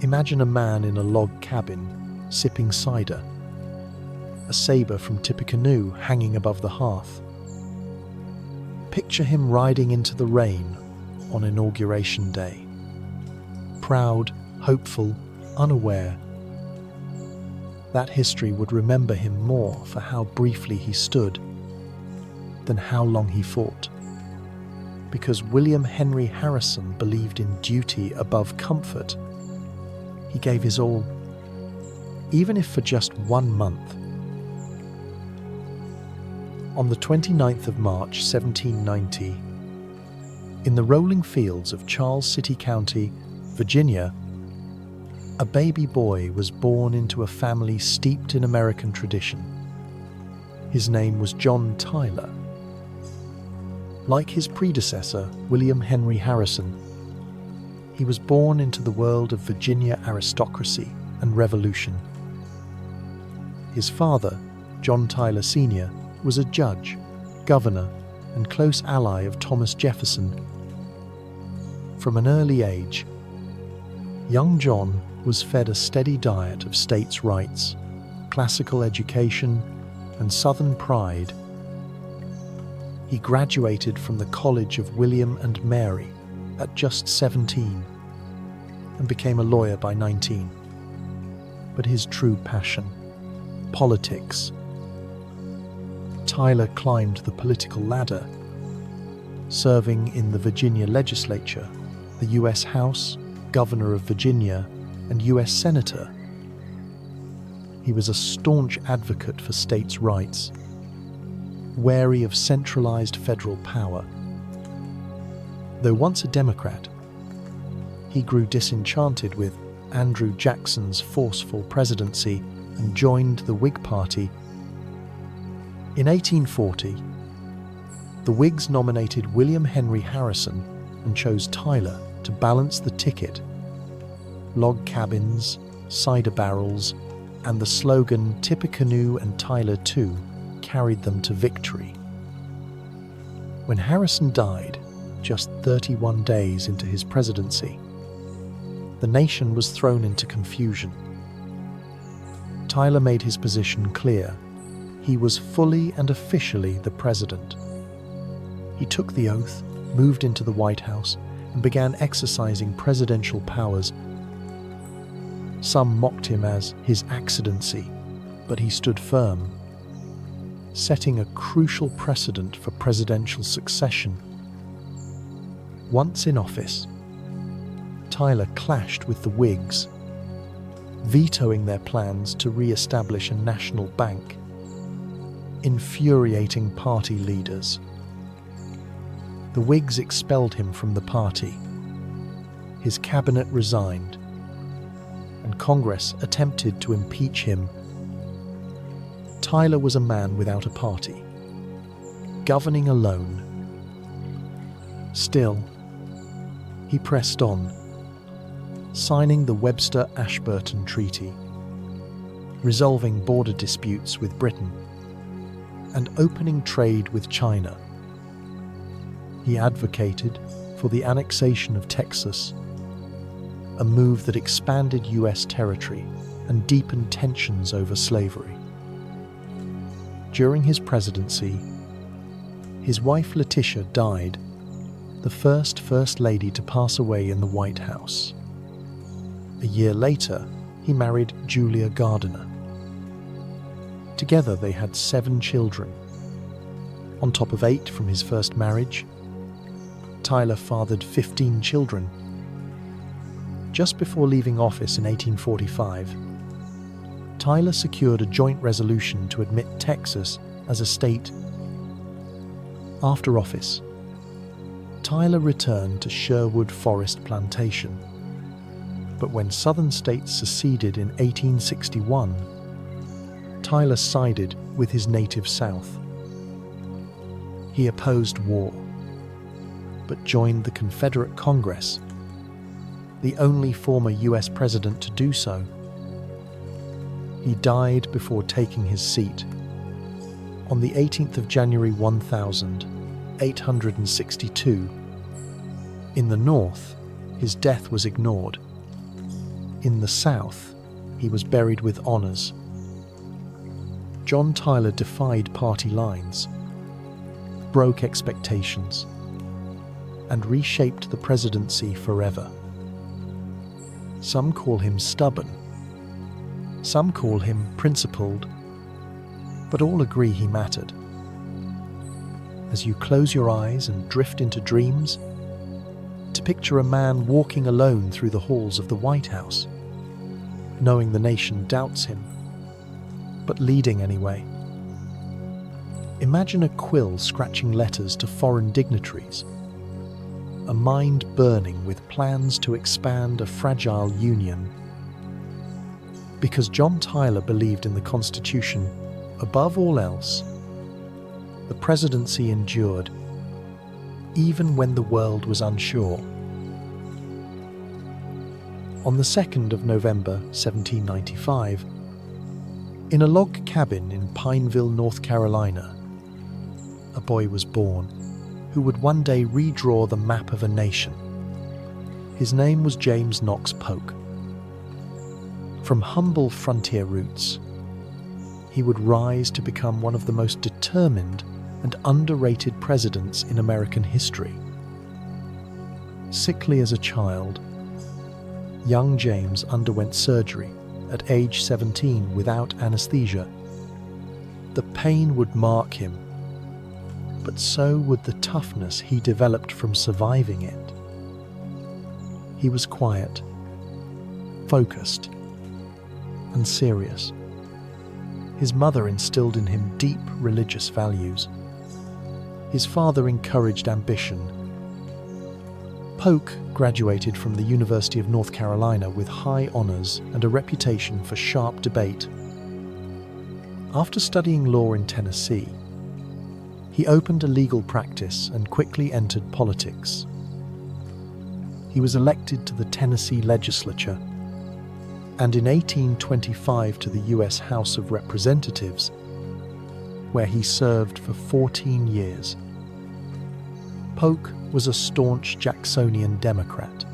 imagine a man in a log cabin, sipping cider, a saber from Tippecanoe hanging above the hearth. Picture him riding into the rain on Inauguration Day, proud, hopeful, unaware. That history would remember him more for how briefly he stood than how long he fought, because William Henry Harrison believed in duty above comfort. He gave his all, even if for just 1 month. On the 29th of March, 1790, in the rolling fields of Charles City County, Virginia, a baby boy was born into a family steeped in American tradition. His name was John Tyler. Like his predecessor, William Henry Harrison, he was born into the world of Virginia aristocracy and revolution. His father, John Tyler Sr., was a judge, governor, and close ally of Thomas Jefferson. From an early age, young John was fed a steady diet of states' rights, classical education, and Southern pride. He graduated from the College of William and Mary at just 17 and became a lawyer by 19. But his true passion, politics. Tyler climbed the political ladder, serving in the Virginia legislature, the U.S. House, Governor of Virginia, and U.S. Senator. He was a staunch advocate for states' rights, wary of centralized federal power. Though once a Democrat, he grew disenchanted with Andrew Jackson's forceful presidency and joined the Whig Party. In 1840, the Whigs nominated William Henry Harrison and chose Tyler to balance the ticket. Log cabins, cider barrels, and the slogan "Tippecanoe and Tyler too" carried them to victory. When Harrison died, just 31 days into his presidency, the nation was thrown into confusion. Tyler made his position clear. He was fully and officially the president. He took the oath, moved into the White House, and began exercising presidential powers. Some mocked him as his accidency, but he stood firm, setting a crucial precedent for presidential succession. Once in office, Tyler clashed with the Whigs, vetoing their plans to re-establish a national bank, infuriating party leaders. The Whigs expelled him from the party. His cabinet resigned, and Congress attempted to impeach him. Tyler was a man without a party, governing alone. Still, he pressed on, signing the Webster-Ashburton Treaty, resolving border disputes with Britain, and opening trade with China. He advocated for the annexation of Texas, a move that expanded U.S. territory and deepened tensions over slavery. During his presidency, his wife Letitia died, the first Lady to pass away in the White House. A year later, he married Julia Gardiner. Together they had 7 children. On top of 8 from his first marriage, Tyler fathered 15 children. Just before leaving office in 1845, Tyler secured a joint resolution to admit Texas as a state. After office, Tyler returned to Sherwood Forest Plantation. But when Southern states seceded in 1861, Tyler sided with his native South. He opposed war, but joined the Confederate Congress, the only former U.S. president to do so. He died before taking his seat on the 18th of January 1862. In the North, his death was ignored. In the South, he was buried with honors. John Tyler defied party lines, broke expectations, and reshaped the presidency forever. Some call him stubborn, some call him principled, but all agree he mattered. As you close your eyes and drift into dreams, to picture a man walking alone through the halls of the White House, knowing the nation doubts him, but leading anyway. Imagine a quill scratching letters to foreign dignitaries, a mind burning with plans to expand a fragile union. Because John Tyler believed in the Constitution above all else, the presidency endured, even when the world was unsure. On the 2nd of November 1795, in a log cabin in Pineville, North Carolina, a boy was born who would one day redraw the map of a nation. His name was James Knox Polk. From humble frontier roots, he would rise to become one of the most determined and underrated presidents in American history. Sickly as a child, young James underwent surgery at age 17 without anesthesia. The pain would mark him, but so would the toughness he developed from surviving it. He was quiet, focused, and serious. His mother instilled in him deep religious values. His father encouraged ambition. Polk graduated from the University of North Carolina with high honors and a reputation for sharp debate. After studying law in Tennessee, he opened a legal practice and quickly entered politics. He was elected to the Tennessee legislature and in 1825 to the U.S. House of Representatives, where he served for 14 years. Polk was a staunch Jacksonian Democrat,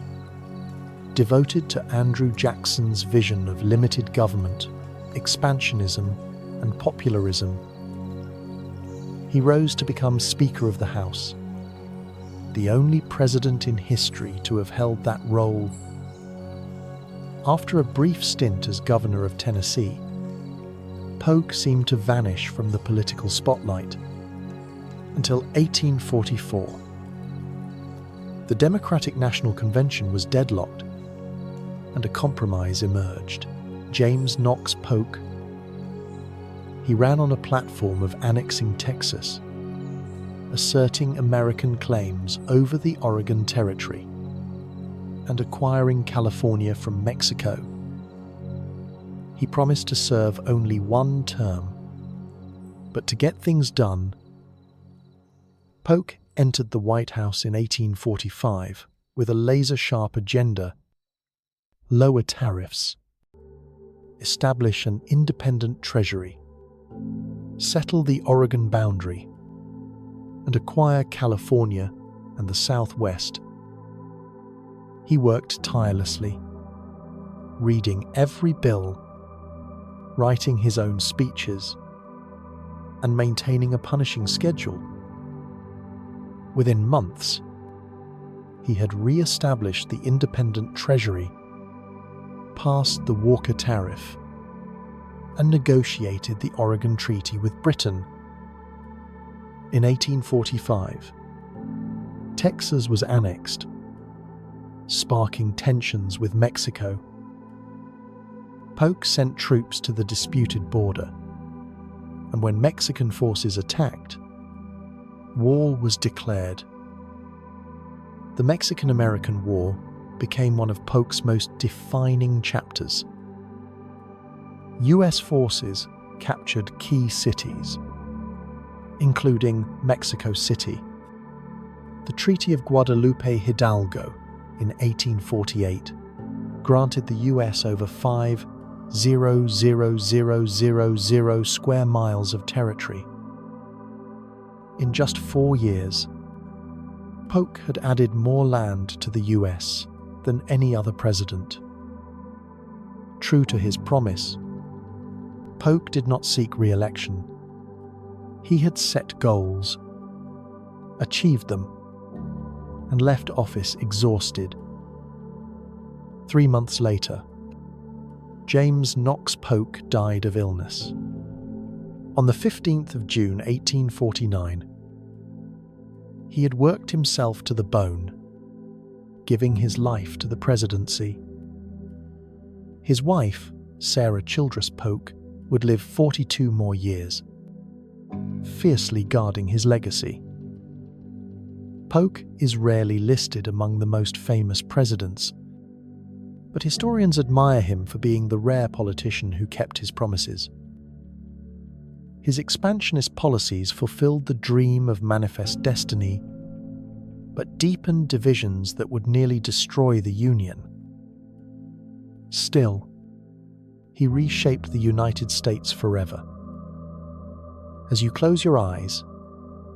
devoted to Andrew Jackson's vision of limited government, expansionism, and popularism. He rose to become Speaker of the House, the only president in history to have held that role. After a brief stint as governor of Tennessee, Polk seemed to vanish from the political spotlight until 1844. The Democratic National Convention was deadlocked, and a compromise emerged. James Knox Polk. He ran on a platform of annexing Texas, asserting American claims over the Oregon Territory, and acquiring California from Mexico. He promised to serve only one term, but to get things done, Polk entered the White House in 1845 with a laser-sharp agenda: lower tariffs, establish an independent treasury, settle the Oregon boundary, and acquire California and the Southwest. He worked tirelessly, reading every bill, writing his own speeches, and maintaining a punishing schedule. Within months, he had re-established the independent treasury, passed the Walker Tariff, and negotiated the Oregon Treaty with Britain. In 1845, Texas was annexed, sparking tensions with Mexico. Polk sent troops to the disputed border, and when Mexican forces attacked, war was declared. The Mexican-American War became one of Polk's most defining chapters. U.S. forces captured key cities, including Mexico City. The Treaty of Guadalupe Hidalgo in 1848 granted the U.S. over 5,000,000 square miles of territory. In just 4 years, Polk had added more land to the U.S. than any other president. True to his promise, Polk did not seek re-election. He had set goals, achieved them, and left office exhausted. 3 months later, James Knox Polk died of illness. On the 15th of June 1849, he had worked himself to the bone, giving his life to the presidency. His wife, Sarah Childress Polk, would live 42 more years, fiercely guarding his legacy. Polk is rarely listed among the most famous presidents, but historians admire him for being the rare politician who kept his promises. His expansionist policies fulfilled the dream of manifest destiny, but deepened divisions that would nearly destroy the Union. Still, he reshaped the United States forever. As you close your eyes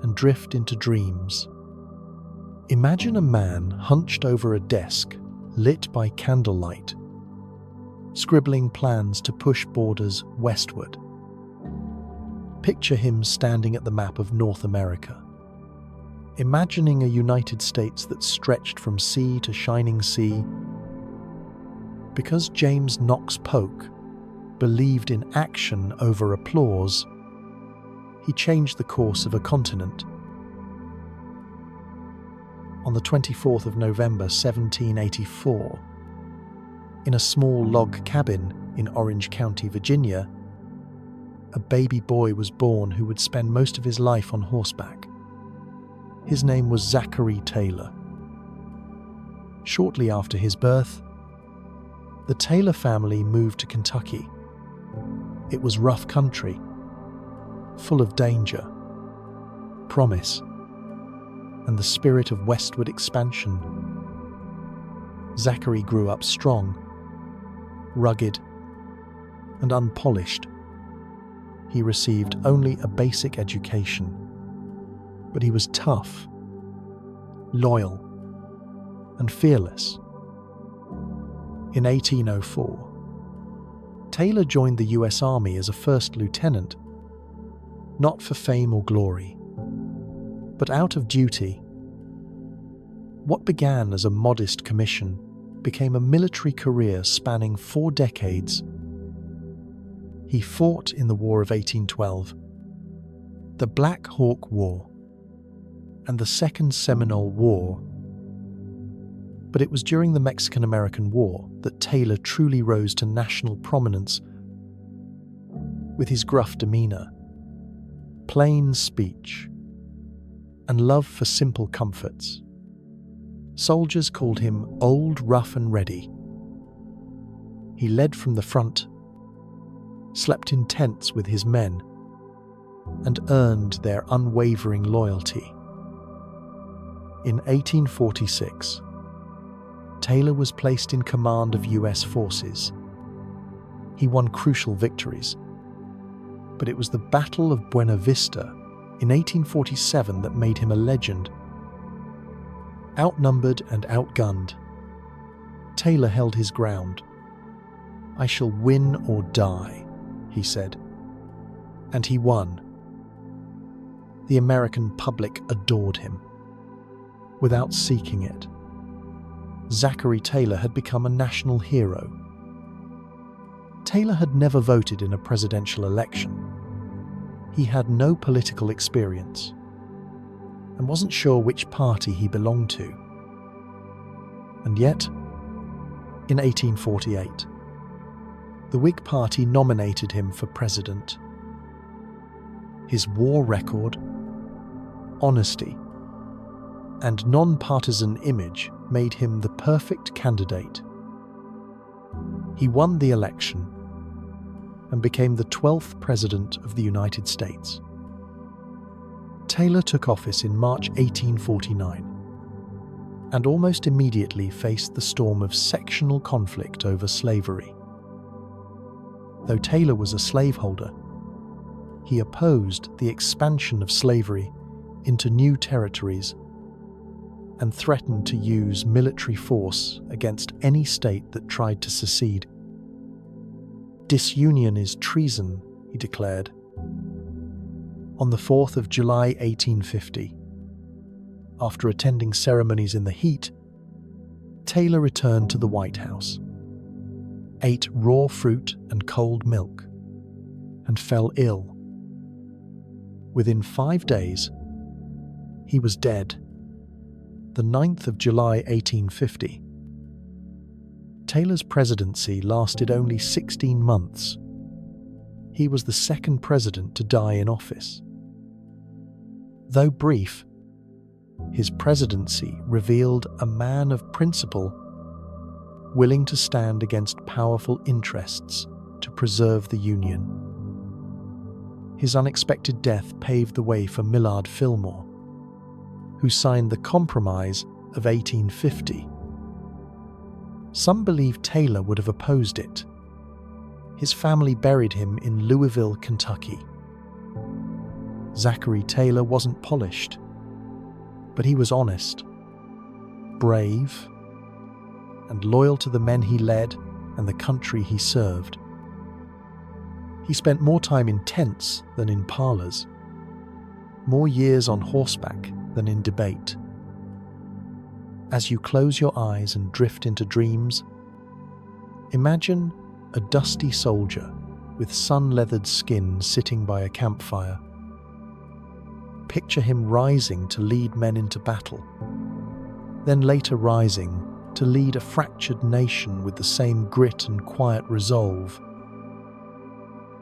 and drift into dreams, imagine a man hunched over a desk lit by candlelight, scribbling plans to push borders westward. Picture him standing at the map of North America, imagining a United States that stretched from sea to shining sea. Because James Knox Polk believed in action over applause, he changed the course of a continent. On the 24th of November 1784, in a small log cabin in Orange County, Virginia, a baby boy was born who would spend most of his life on horseback. His name was Zachary Taylor. Shortly after his birth, the Taylor family moved to Kentucky. It was rough country, full of danger, promise, and the spirit of westward expansion. Zachary grew up strong, rugged, and unpolished. He received only a basic education, but he was tough, loyal, and fearless. In 1804, Taylor joined the U.S. Army as a first lieutenant, not for fame or glory, but out of duty. What began as a modest commission became a military career spanning 4 decades. He fought in the War of 1812, the Black Hawk War, and the Second Seminole War. But it was during the Mexican-American War that Taylor truly rose to national prominence. With his gruff demeanor, plain speech, and love for simple comforts, soldiers called him Old Rough and Ready. He led from the front, slept in tents with his men, and earned their unwavering loyalty. In 1846, Taylor was placed in command of U.S. forces. He won crucial victories, but it was the Battle of Buena Vista in 1847 that made him a legend. Outnumbered and outgunned, Taylor held his ground. "I shall win or die," he said. And he won. The American public adored him. Without seeking it, Zachary Taylor had become a national hero. Taylor had never voted in a presidential election. He had no political experience and wasn't sure which party he belonged to. And yet, in 1848, the Whig Party nominated him for president. His war record, honesty, and non-partisan image made him the perfect candidate. He won the election and became the 12th President of the United States. Taylor took office in March 1849 and almost immediately faced the storm of sectional conflict over slavery. Though Taylor was a slaveholder, he opposed the expansion of slavery into new territories and threatened to use military force against any state that tried to secede. "Disunion is treason," he declared. On the 4th of July 1850, after attending ceremonies in the heat, Taylor returned to the White House, ate raw fruit and cold milk, and fell ill. Within 5 days, he was dead. The 9th of July 1850. Taylor's presidency lasted only 16 months. He was the second president to die in office. Though brief, his presidency revealed a man of principle, willing to stand against powerful interests to preserve the Union. His unexpected death paved the way for Millard Fillmore, who signed the Compromise of 1850. Some believe Taylor would have opposed it. His family buried him in Louisville, Kentucky. Zachary Taylor wasn't polished, but he was honest, brave, and loyal to the men he led and the country he served. He spent more time in tents than in parlors, more years on horseback than in debate. As you close your eyes and drift into dreams, imagine a dusty soldier with sun-leathered skin sitting by a campfire. Picture him rising to lead men into battle, then later rising to lead a fractured nation with the same grit and quiet resolve.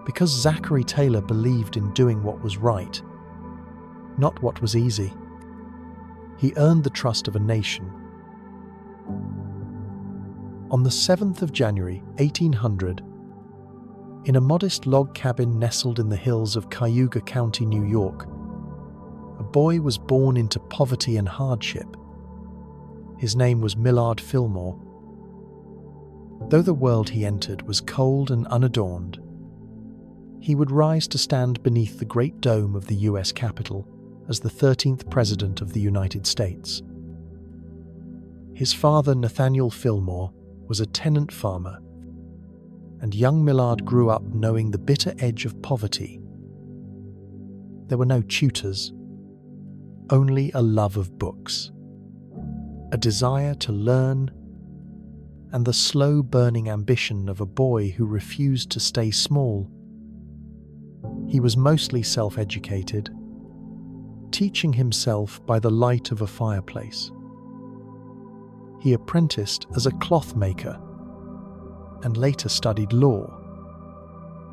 Because Zachary Taylor believed in doing what was right, not what was easy, he earned the trust of a nation. On the 7th of January, 1800, in a modest log cabin nestled in the hills of Cayuga County, New York, a boy was born into poverty and hardship. His name was Millard Fillmore. Though the world he entered was cold and unadorned, he would rise to stand beneath the great dome of the U.S. Capitol as the 13th President of the United States. His father, Nathaniel Fillmore, was a tenant farmer, and young Millard grew up knowing the bitter edge of poverty. There were no tutors, only a love of books, a desire to learn, and the slow-burning ambition of a boy who refused to stay small. He was mostly self-educated, teaching himself by the light of a fireplace. He apprenticed as a cloth maker and later studied law,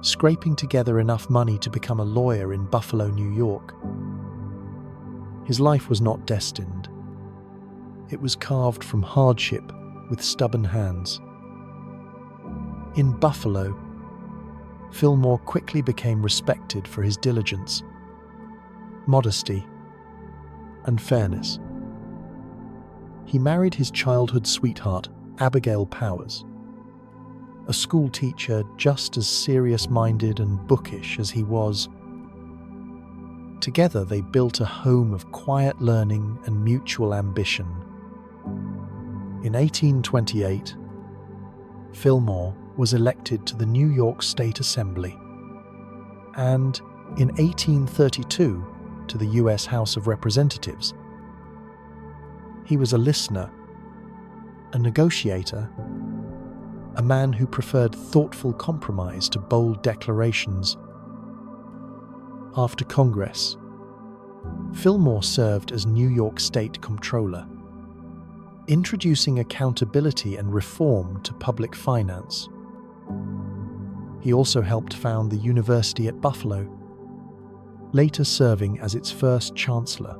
scraping together enough money to become a lawyer in Buffalo, New York. His life was not destined. It was carved from hardship with stubborn hands. In Buffalo, Fillmore quickly became respected for his diligence, modesty, and fairness. He married his childhood sweetheart, Abigail Powers, a school teacher just as serious-minded and bookish as he was. Together they built a home of quiet learning and mutual ambition. In 1828, Fillmore was elected to the New York State Assembly, and in 1832 to the U.S. House of Representatives. He was a listener, a negotiator, a man who preferred thoughtful compromise to bold declarations. After Congress, Fillmore served as New York State Comptroller, introducing accountability and reform to public finance. He also helped found the University at Buffalo, later serving as its first chancellor.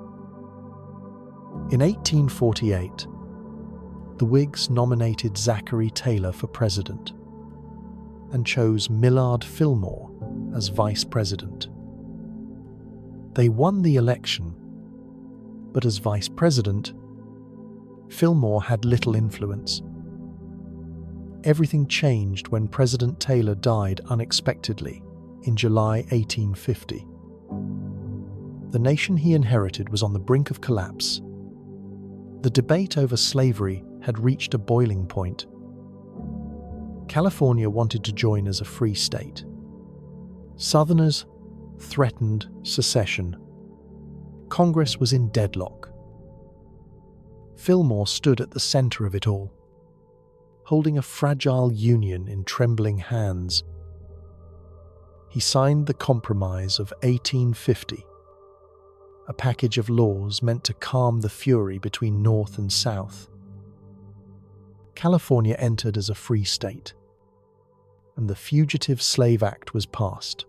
In 1848, the Whigs nominated Zachary Taylor for president and chose Millard Fillmore as vice president. They won the election, but as vice president, Fillmore had little influence. Everything changed when President Taylor died unexpectedly in July 1850. The nation he inherited was on the brink of collapse. The debate over slavery had reached a boiling point. California wanted to join as a free state. Southerners threatened secession. Congress was in deadlock. Fillmore stood at the center of it all, holding a fragile union in trembling hands. He signed the Compromise of 1850, a package of laws meant to calm the fury between North and South. California entered as a free state, and the Fugitive Slave Act was passed.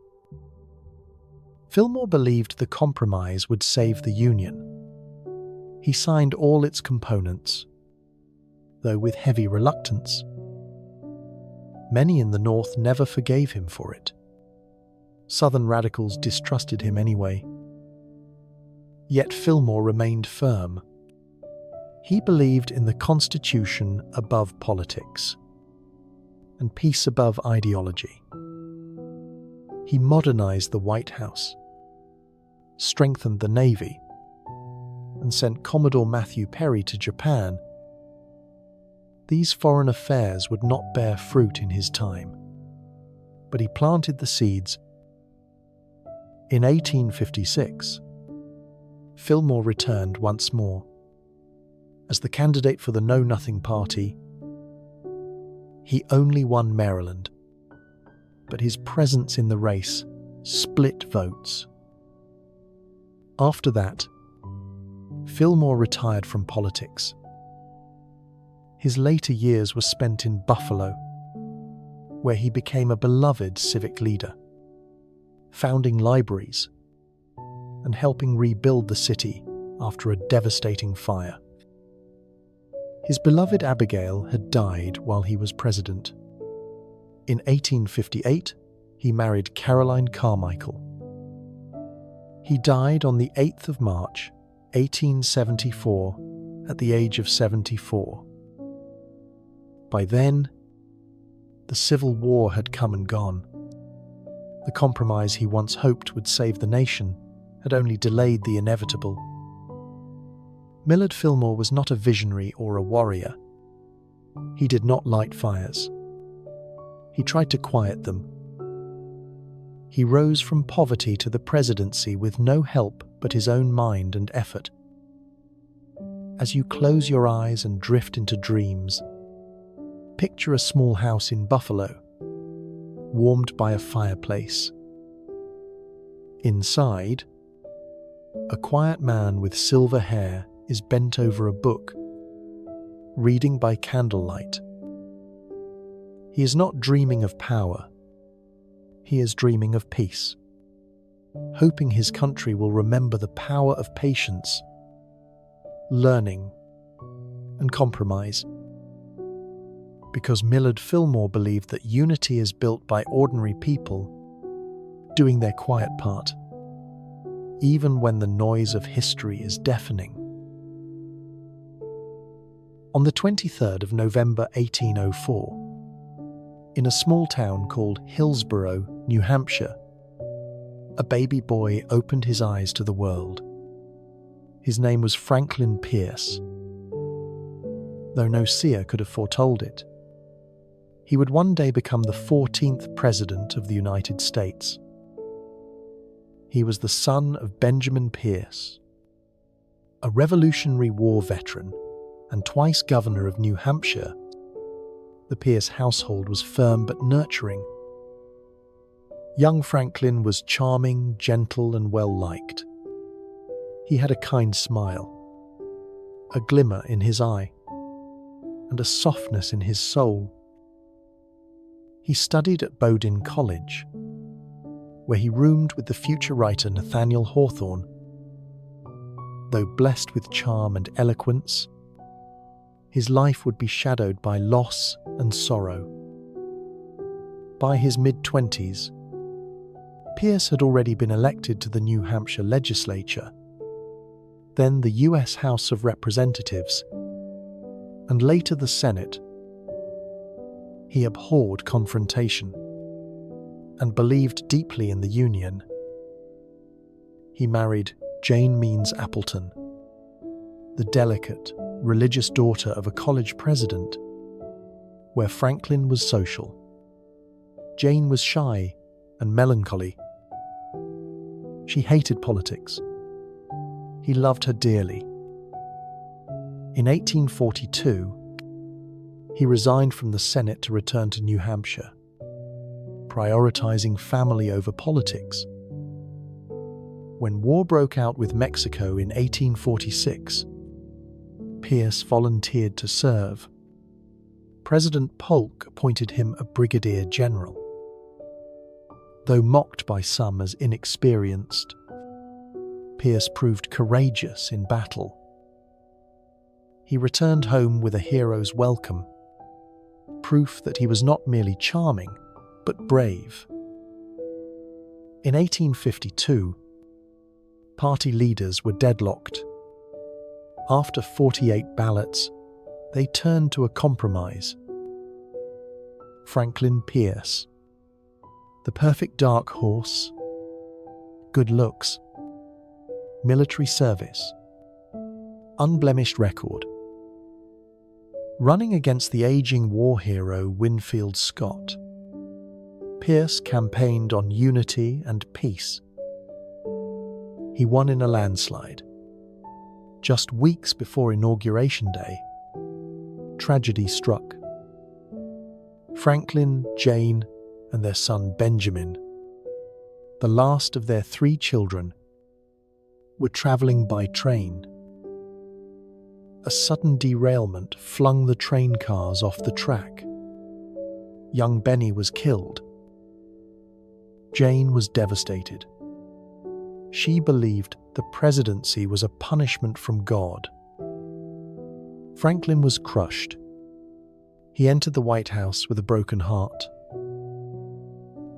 Fillmore believed the compromise would save the Union. He signed all its components, though with heavy reluctance. Many in the North never forgave him for it. Southern radicals distrusted him anyway. Yet Fillmore remained firm. He believed in the Constitution above politics, and peace above ideology. He modernized the White House, strengthened the Navy, and sent Commodore Matthew Perry to Japan. These foreign affairs would not bear fruit in his time, but he planted the seeds. In 1856, Fillmore returned once more. As the candidate for the Know-Nothing Party, he only won Maryland, but his presence in the race split votes. After that, Fillmore retired from politics. His later years were spent in Buffalo, where he became a beloved civic leader, founding libraries and helping rebuild the city after a devastating fire. His beloved Abigail had died while he was president. In 1858, he married Caroline Carmichael. He died on the 8th of March, 1874, at the age of 74. By then, the Civil War had come and gone. The compromise he once hoped would save the nation had only delayed the inevitable. Millard Fillmore was not a visionary or a warrior. He did not light fires. He tried to quiet them. He rose from poverty to the presidency with no help but his own mind and effort. As you close your eyes and drift into dreams, picture a small house in Buffalo, warmed by a fireplace. Inside, a quiet man with silver hair is bent over a book, reading by candlelight. He is not dreaming of power. He is dreaming of peace, hoping his country will remember the power of patience, learning, and compromise. Because Millard Fillmore believed that unity is built by ordinary people doing their quiet part, even when the noise of history is deafening. On the 23rd of November 1804, in a small town called Hillsborough, New Hampshire, a baby boy opened his eyes to the world. His name was Franklin Pierce. Though no seer could have foretold it, he would one day become the 14th President of the United States. He was the son of Benjamin Pierce, a Revolutionary War veteran and twice governor of New Hampshire. The Pierce household was firm but nurturing. Young Franklin was charming, gentle, and well-liked. He had a kind smile, a glimmer in his eye, and a softness in his soul. He studied at Bowdoin College, where he roomed with the future writer Nathaniel Hawthorne. Though blessed with charm and eloquence, his life would be shadowed by loss and sorrow. By his mid-20s, Pierce had already been elected to the New Hampshire legislature, then the U.S. House of Representatives, and later the Senate. He abhorred confrontation and believed deeply in the Union. He married Jane Means Appleton, the delicate, religious daughter of a college president, where Franklin was social. Jane was shy and melancholy. She hated politics. He loved her dearly. In 1842, he resigned from the Senate to return to New Hampshire, prioritizing family over politics. When war broke out with Mexico in 1846, Pierce volunteered to serve. President Polk appointed him a brigadier general. Though mocked by some as inexperienced, Pierce proved courageous in battle. He returned home with a hero's welcome, proof that he was not merely charming, but brave. In 1852, party leaders were deadlocked. After 48 ballots, they turned to a compromise. Franklin Pierce, the perfect dark horse, good looks, military service, unblemished record. Running against the aging war hero Winfield Scott, Pierce campaigned on unity and peace. He won in a landslide. Just weeks before Inauguration Day, tragedy struck. Franklin, Jane, and their son Benjamin, the last of their 3 children, were traveling by train. A sudden derailment flung the train cars off the track. Young Benny was killed. Jane was devastated. She believed the presidency was a punishment from God. Franklin was crushed. He entered the White House with a broken heart.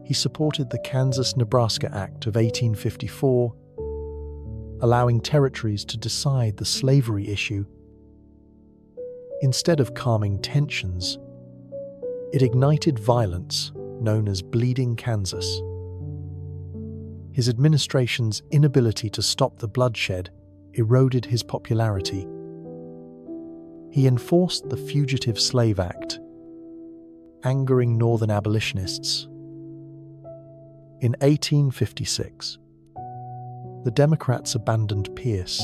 He supported the Kansas-Nebraska Act of 1854, allowing territories to decide the slavery issue. Instead of calming tensions, it ignited violence known as Bleeding Kansas. His administration's inability to stop the bloodshed eroded his popularity. He enforced the Fugitive Slave Act, angering Northern abolitionists. In 1856, the Democrats abandoned Pierce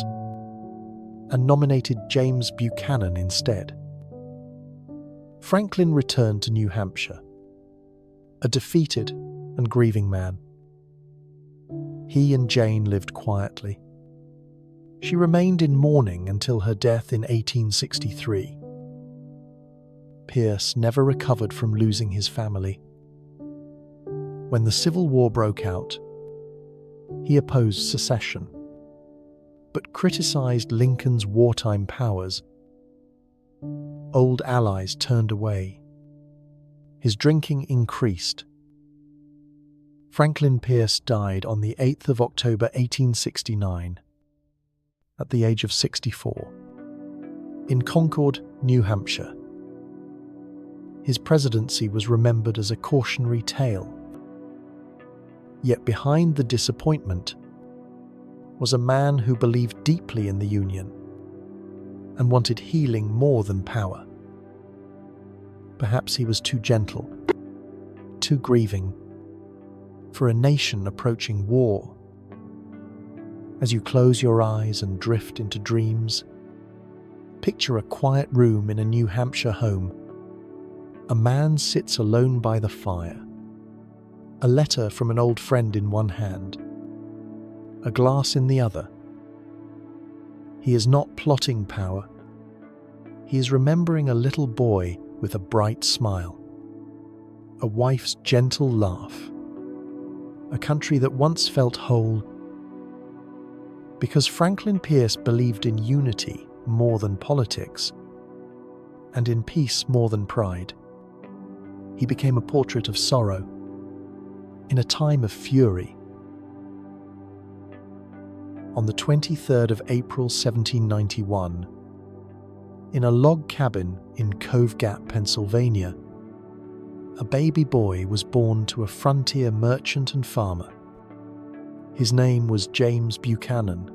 and nominated James Buchanan instead. Franklin returned to New Hampshire, a defeated and grieving man. He and Jane lived quietly. She remained in mourning until her death in 1863. Pierce never recovered from losing his family. When the Civil War broke out, he opposed secession, but criticized Lincoln's wartime powers. Old allies turned away. His drinking increased. Franklin Pierce died on the 8th of October 1869, at the age of 64, in Concord, New Hampshire. His presidency was remembered as a cautionary tale. Yet behind the disappointment was a man who believed deeply in the Union and wanted healing more than power. Perhaps he was too gentle, too grieving, for a nation approaching war. As you close your eyes and drift into dreams, picture a quiet room in a New Hampshire home. A man sits alone by the fire, a letter from an old friend in one hand, a glass in the other. He is not plotting power. He is remembering a little boy with a bright smile, a wife's gentle laugh, a country that once felt whole. Because Franklin Pierce believed in unity more than politics, and in peace more than pride, he became a portrait of sorrow in a time of fury. On the 23rd of April 1791, in a log cabin in Cove Gap, Pennsylvania, a baby boy was born to a frontier merchant and farmer. His name was James Buchanan.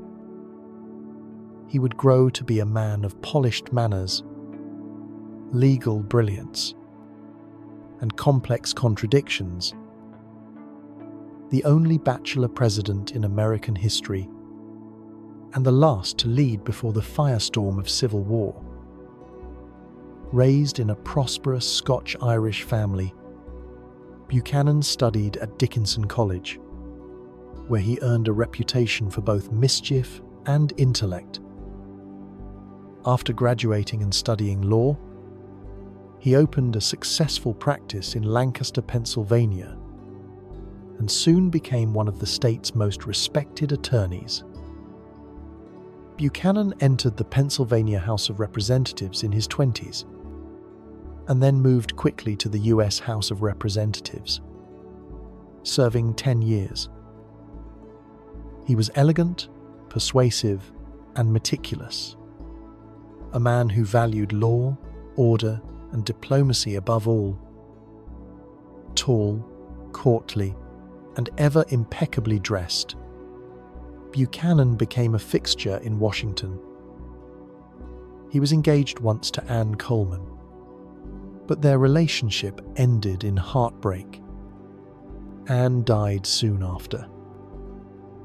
He would grow to be a man of polished manners, legal brilliance, and complex contradictions. The only bachelor president in American history, and the last to lead before the firestorm of civil war. Raised in a prosperous Scotch-Irish family, Buchanan studied at Dickinson College, where he earned a reputation for both mischief and intellect. After graduating and studying law, he He opened a successful practice in Lancaster, Pennsylvania, and soon became one of the state's most respected attorneys. Buchanan entered the Pennsylvania House of Representatives in his 20s, and then moved quickly to the U.S. House of Representatives, serving 10 years. He was elegant, persuasive, and meticulous, a man who valued law, order, and diplomacy above all. Tall, courtly, and ever impeccably dressed, Buchanan became a fixture in Washington. He was engaged once to Anne Coleman, but their relationship ended in heartbreak. Anne died soon after,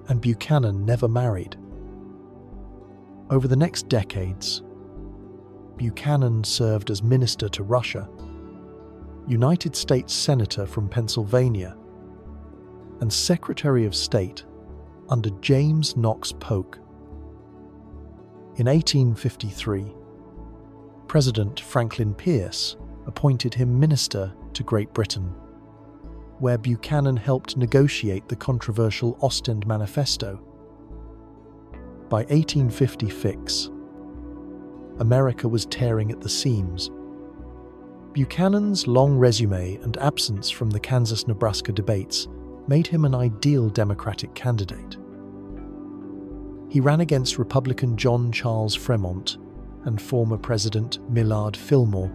and Buchanan never married. Over the next decades, Buchanan served as minister to Russia, United States Senator from Pennsylvania, and Secretary of State under James Knox Polk. In 1853, President Franklin Pierce appointed him minister to Great Britain, where Buchanan helped negotiate the controversial Ostend Manifesto. By 1856, America was tearing at the seams. Buchanan's long resume and absence from the Kansas-Nebraska debates made him an ideal Democratic candidate. He ran against Republican John Charles Fremont and former President Millard Fillmore,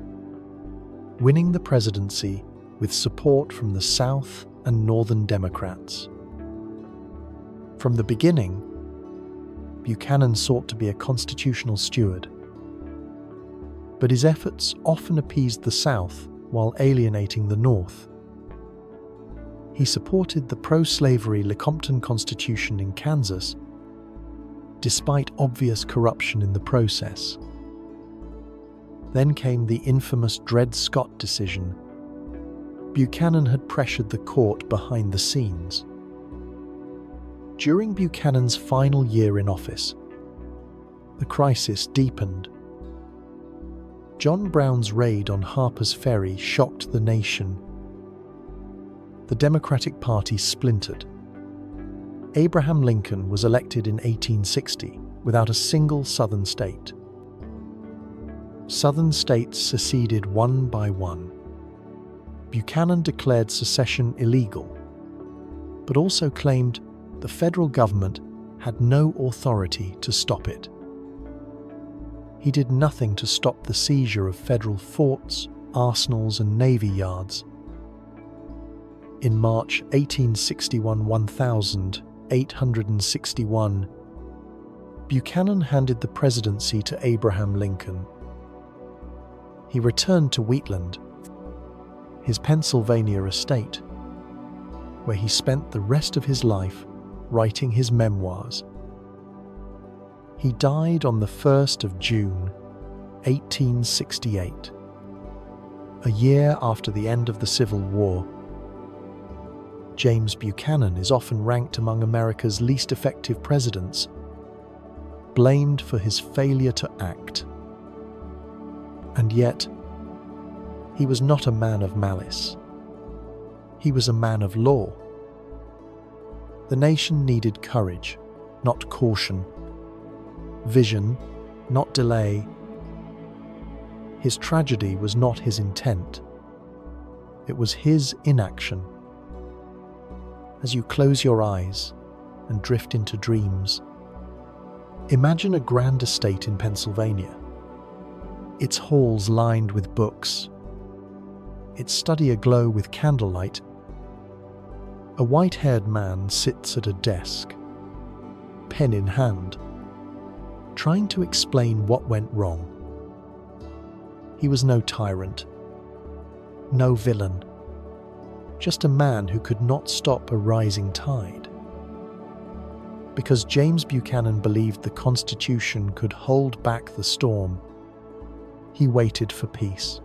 winning the presidency with support from the South and Northern Democrats. From the beginning, Buchanan sought to be a constitutional steward, but his efforts often appeased the South while alienating the North. He supported the pro-slavery Lecompton Constitution in Kansas, despite obvious corruption in the process. Then came the infamous Dred Scott decision. Buchanan had pressured the court behind the scenes. During Buchanan's final year in office, the crisis deepened. John Brown's raid on Harper's Ferry shocked the nation. The Democratic Party splintered. Abraham Lincoln was elected in 1860 without a single Southern state. Southern states seceded one by one. Buchanan declared secession illegal, but also claimed the federal government had no authority to stop it. He did nothing to stop the seizure of federal forts, arsenals, and navy yards. In March 1861, 1861, Buchanan handed the presidency to Abraham Lincoln. He returned to Wheatland, his Pennsylvania estate, where he spent the rest of his life writing his memoirs. He died on the 1st of June, 1868, a year after the end of the Civil War. James Buchanan is often ranked among America's least effective presidents, blamed for his failure to act. And yet, he was not a man of malice. He was a man of law. The nation needed courage, not caution, vision, not delay. His tragedy was not his intent. It was his inaction. As you close your eyes and drift into dreams, imagine a grand estate in Pennsylvania, its halls lined with books, its study aglow with candlelight. A white-haired man sits at a desk, pen in hand, trying to explain what went wrong. He was no tyrant, no villain, just a man who could not stop a rising tide. Because James Buchanan believed the Constitution could hold back the storm, he waited for peace,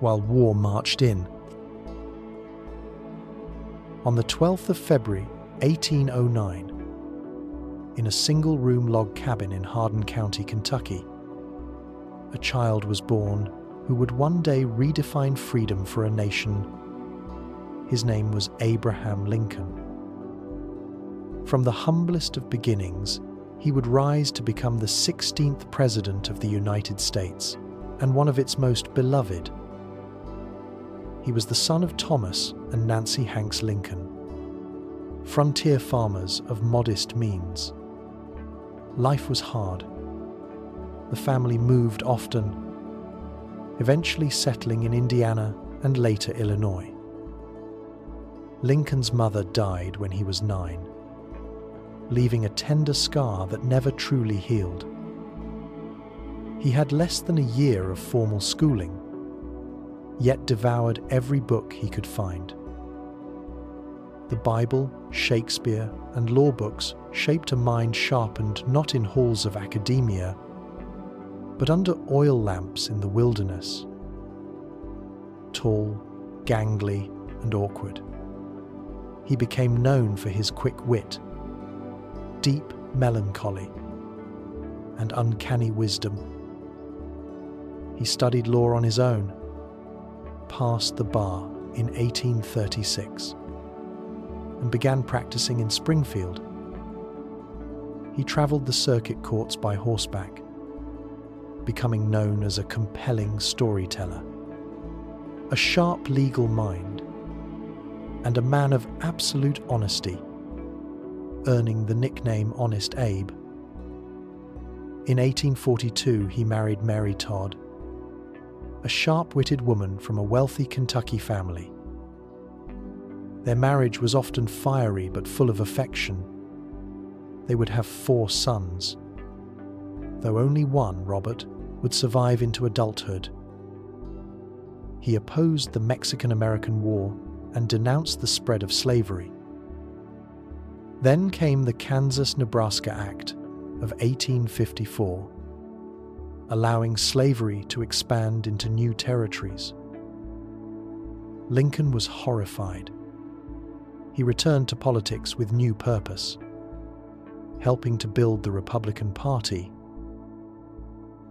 while war marched in. On the 12th of February, 1809, in a single-room log cabin in Hardin County, Kentucky, a child was born who would one day redefine freedom for a nation. His name was Abraham Lincoln. From the humblest of beginnings, he would rise to become the 16th President of the United States and one of its most beloved. He was the son of Thomas and Nancy Hanks Lincoln, frontier farmers of modest means. Life was hard. The family moved often, eventually settling in Indiana and later Illinois. Lincoln's mother died when he was 9, leaving a tender scar that never truly healed. He had less than a year of formal schooling, yet devoured every book he could find. The Bible, Shakespeare, and law books shaped a mind sharpened not in halls of academia, but under oil lamps in the wilderness. Tall, gangly, and awkward, he became known for his quick wit, deep melancholy, and uncanny wisdom. He studied law on his own, passed the bar in 1836, and began practicing in Springfield. He traveled the circuit courts by horseback, becoming known as a compelling storyteller, a sharp legal mind, and a man of absolute honesty, earning the nickname Honest Abe. In 1842, he married Mary Todd, a sharp-witted woman from a wealthy Kentucky family. Their marriage was often fiery but full of affection. They would have 4 sons, though only one, Robert, would survive into adulthood. He opposed the Mexican-American War and denounced the spread of slavery. Then came the Kansas-Nebraska Act of 1854, allowing slavery to expand into new territories. Lincoln was horrified. He returned to politics with new purpose, helping to build the Republican Party.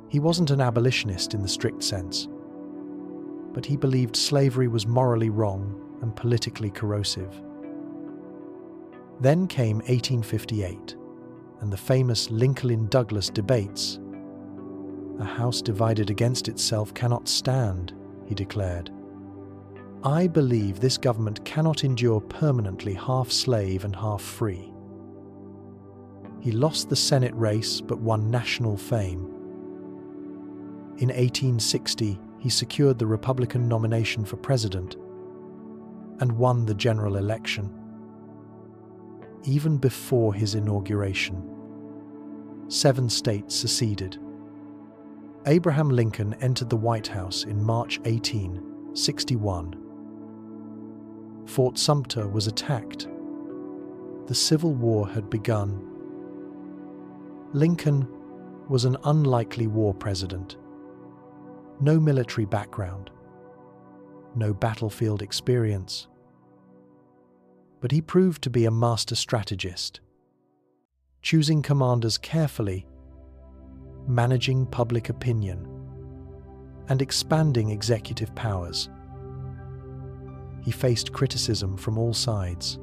He wasn't an abolitionist in the strict sense, but he believed slavery was morally wrong and politically corrosive. Then came 1858 and the famous Lincoln-Douglas debates. "A house divided against itself cannot stand," he declared. "I believe this government cannot endure permanently half slave and half free." He lost the Senate race but won national fame. In 1860, he secured the Republican nomination for president and won the general election. Even before his inauguration, 7 states seceded. Abraham Lincoln entered the White House in March 1861. Fort Sumter was attacked. The Civil War had begun. Lincoln was an unlikely war president. No military background, no battlefield experience. But he proved to be a master strategist, choosing commanders carefully, managing public opinion, and expanding executive powers. He faced criticism from all sides,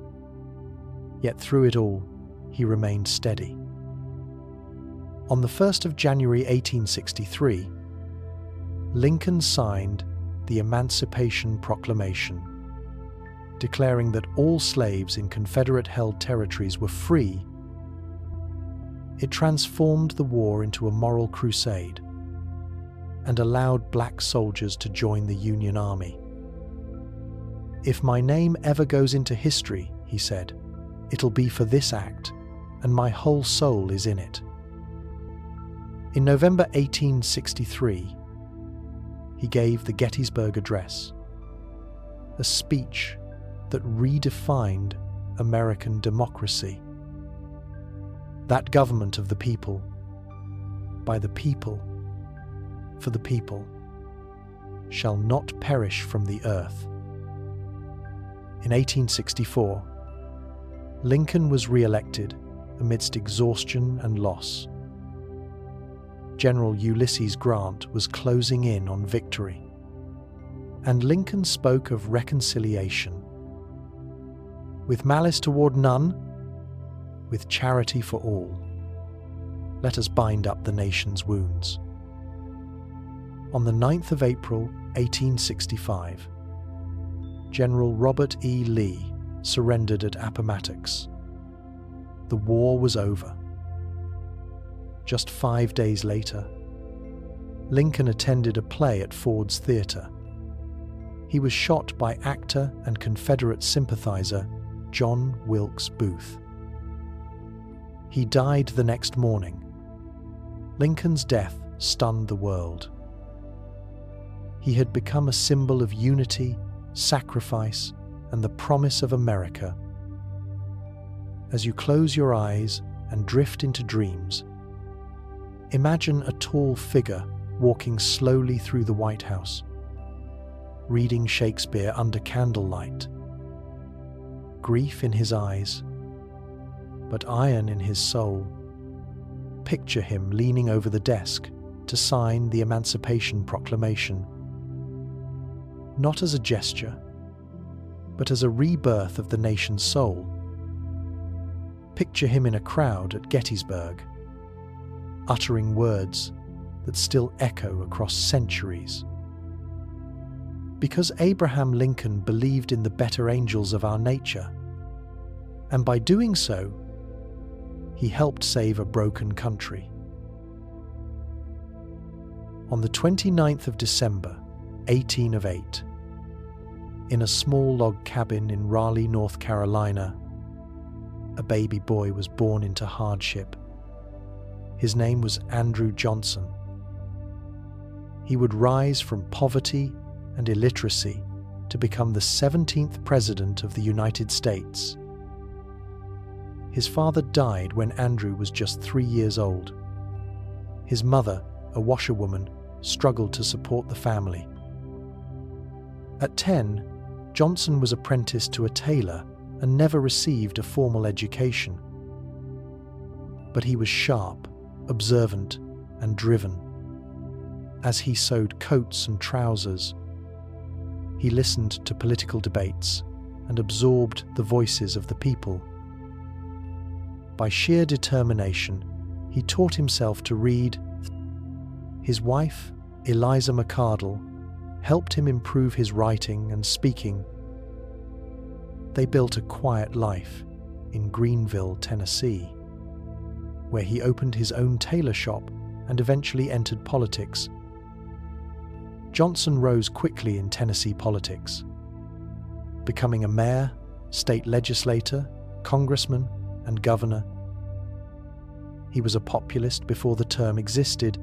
yet through it all, he remained steady. On the 1st of January 1863, Lincoln signed the Emancipation Proclamation, declaring that all slaves in Confederate-held territories were free. It transformed the war into a moral crusade and allowed black soldiers to join the Union Army. "If my name ever goes into history," he said, "it'll be for this act, and my whole soul is in it." In November 1863, he gave the Gettysburg Address, a speech that redefined American democracy. That government of the people, by the people, for the people, shall not perish from the earth. In 1864, Lincoln was re-elected amidst exhaustion and loss. General Ulysses Grant was closing in on victory. And Lincoln spoke of reconciliation. With malice toward none, with charity for all, let us bind up the nation's wounds. On the 9th of April, 1865, General Robert E. Lee surrendered at Appomattox. The war was over. Just 5 days later, Lincoln attended a play at Ford's Theatre. He was shot by actor and Confederate sympathizer John Wilkes Booth. He died the next morning. Lincoln's death stunned the world. He had become a symbol of unity, sacrifice, and the promise of America. As you close your eyes and drift into dreams, imagine a tall figure walking slowly through the White House, reading Shakespeare under candlelight. Grief in his eyes, but iron in his soul. Picture him leaning over the desk to sign the Emancipation Proclamation. Not as a gesture, but as a rebirth of the nation's soul. Picture him in a crowd at Gettysburg, uttering words that still echo across centuries. Because Abraham Lincoln believed in the better angels of our nature, and by doing so, he helped save a broken country. On the 29th of December, 1808, in a small log cabin in Raleigh, North Carolina, a baby boy was born into hardship. His name was Andrew Johnson. He would rise from poverty and illiteracy to become the 17th President of the United States. His father died when Andrew was just 3 years old. His mother, a washerwoman, struggled to support the family. At 10, Johnson was apprenticed to a tailor and never received a formal education. But he was sharp, observant, and driven. As he sewed coats and trousers, he listened to political debates and absorbed the voices of the people. By sheer determination, he taught himself to read. His wife, Eliza McCardle, helped him improve his writing and speaking. They built a quiet life in Greenville, Tennessee, where he opened his own tailor shop and eventually entered politics. Johnson rose quickly in Tennessee politics, becoming a mayor, state legislator, congressman, and governor. He was a populist before the term existed,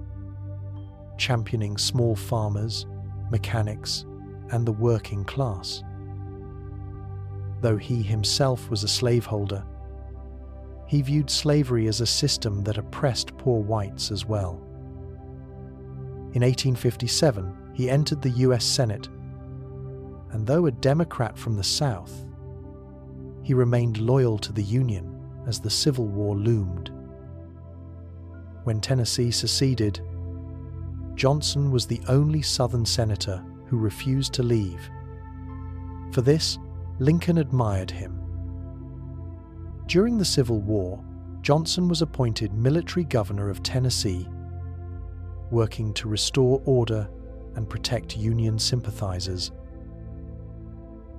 championing small farmers, mechanics, and the working class. Though he himself was a slaveholder, he viewed slavery as a system that oppressed poor whites as well. In 1857, he entered the U.S. Senate, and though a Democrat from the South, he remained loyal to the Union as the Civil War loomed. When Tennessee seceded, Johnson was the only Southern senator who refused to leave. For this, Lincoln admired him. During the Civil War, Johnson was appointed military governor of Tennessee, working to restore order and protect Union sympathizers.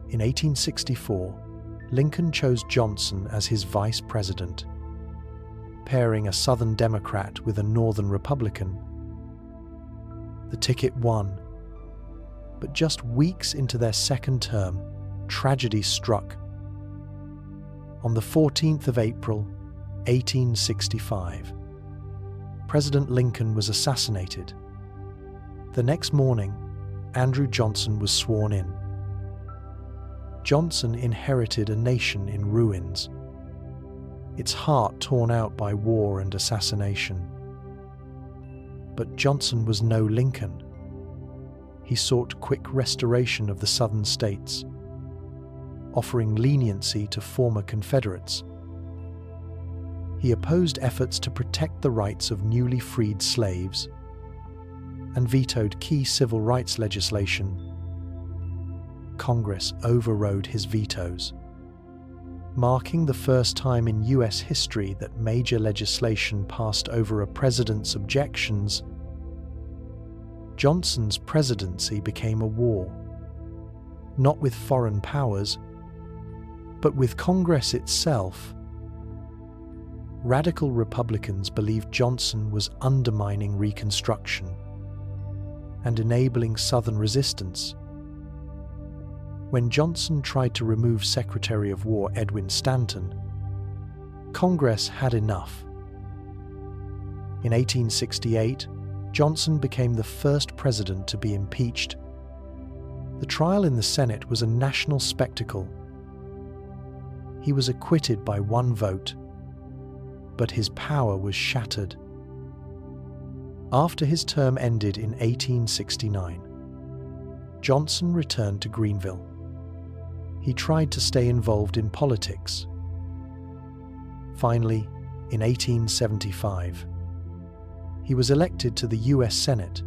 In 1864, Lincoln chose Johnson as his vice president. Pairing a Southern Democrat with a Northern Republican. The ticket won, but just weeks into their second term, tragedy struck. On the 14th of April, 1865, President Lincoln was assassinated. The next morning, Andrew Johnson was sworn in. Johnson inherited a nation in ruins, its heart torn out by war and assassination. But Johnson was no Lincoln. He sought quick restoration of the Southern states, offering leniency to former Confederates. He opposed efforts to protect the rights of newly freed slaves and vetoed key civil rights legislation. Congress overrode his vetoes, marking the first time in U.S. history that major legislation passed over a president's objections. Johnson's presidency became a war, not with foreign powers, but with Congress itself. Radical Republicans believed Johnson was undermining Reconstruction and enabling Southern resistance. When Johnson tried to remove Secretary of War Edwin Stanton, Congress had enough. In 1868, Johnson became the first president to be impeached. The trial in the Senate was a national spectacle. He was acquitted by one vote, but his power was shattered. After his term ended in 1869, Johnson returned to Greenville. He tried to stay involved in politics. Finally, in 1875, he was elected to the U.S. Senate,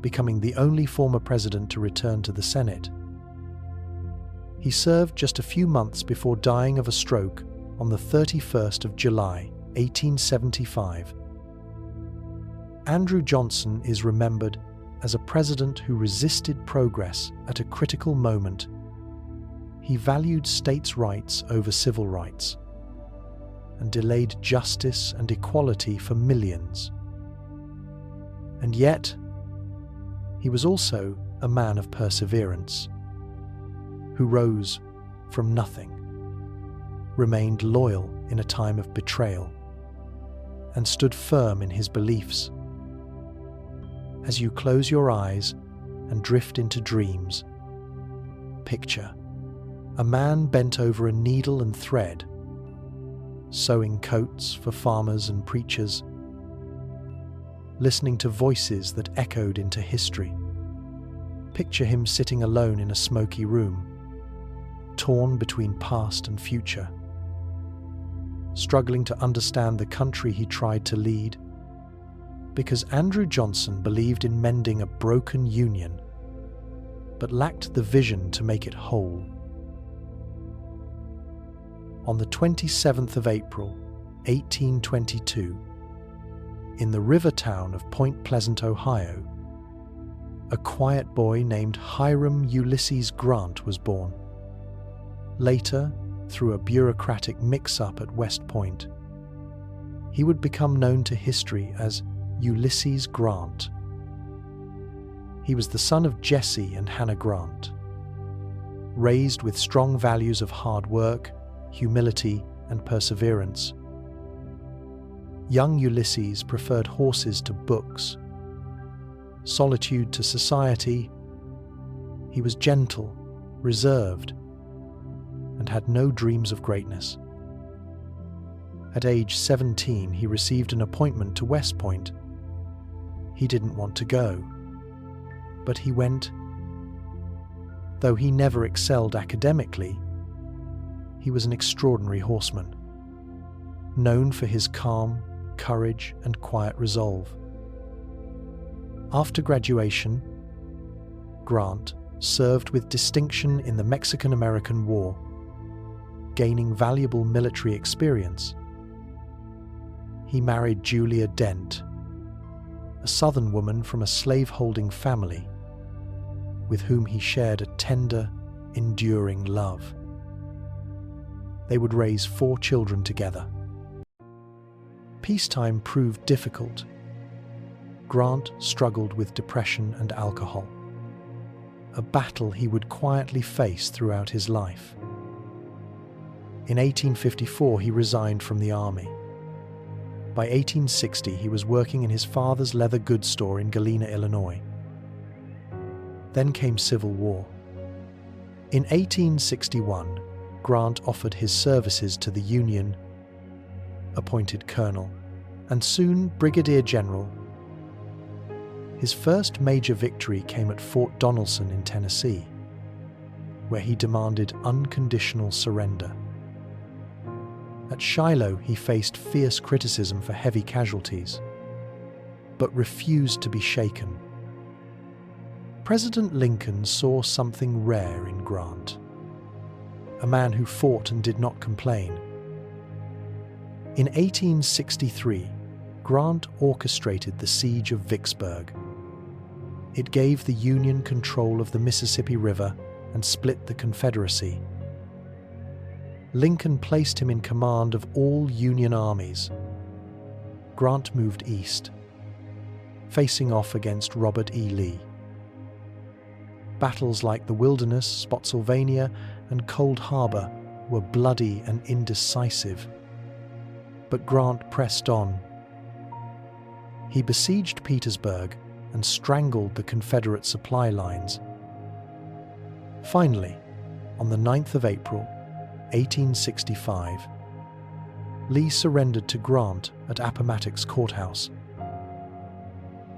becoming the only former president to return to the Senate. He served just a few months before dying of a stroke on the 31st of July, 1875. Andrew Johnson is remembered as a president who resisted progress at a critical moment. He valued states' rights over civil rights and delayed justice and equality for millions. And yet, he was also a man of perseverance, who rose from nothing, remained loyal in a time of betrayal, and stood firm in his beliefs. As you close your eyes and drift into dreams, picture a man bent over a needle and thread, sewing coats for farmers and preachers, listening to voices that echoed into history. Picture him sitting alone in a smoky room, torn between past and future, struggling to understand the country he tried to lead, because Andrew Johnson believed in mending a broken union, but lacked the vision to make it whole. On the 27th of April, 1822, in the river town of Point Pleasant, Ohio, a quiet boy named Hiram Ulysses Grant was born. Later, through a bureaucratic mix-up at West Point, he would become known to history as Ulysses Grant. He was the son of Jesse and Hannah Grant, raised with strong values of hard work, humility, and perseverance. Young Ulysses preferred horses to books, solitude to society. He was gentle, reserved, and had no dreams of greatness. At age 17, he received an appointment to West Point. He didn't want to go, but he went. Though he never excelled academically, he was an extraordinary horseman, known for his calm, courage, and quiet resolve. After graduation, Grant served with distinction in the Mexican-American War, gaining valuable military experience. He married Julia Dent, a Southern woman from a slave-holding family, with whom he shared a tender, enduring love. They would raise 4 children together. Peacetime proved difficult. Grant struggled with depression and alcohol, a battle he would quietly face throughout his life. In 1854, he resigned from the army. By 1860, he was working in his father's leather goods store in Galena, Illinois. Then came Civil War. In 1861, Grant offered his services to the Union, appointed colonel, and soon brigadier general. His first major victory came at Fort Donelson in Tennessee, where he demanded unconditional surrender. At Shiloh, he faced fierce criticism for heavy casualties, but refused to be shaken. President Lincoln saw something rare in Grant, a man who fought and did not complain. In 1863, Grant orchestrated the siege of Vicksburg. It gave the Union control of the Mississippi River and split the Confederacy. Lincoln placed him in command of all Union armies. Grant moved east, facing off against Robert E. Lee. Battles like the Wilderness, Spotsylvania, and Cold Harbor were bloody and indecisive. But Grant pressed on. He besieged Petersburg and strangled the Confederate supply lines. Finally, on the 9th of April, 1865, Lee surrendered to Grant at Appomattox Courthouse.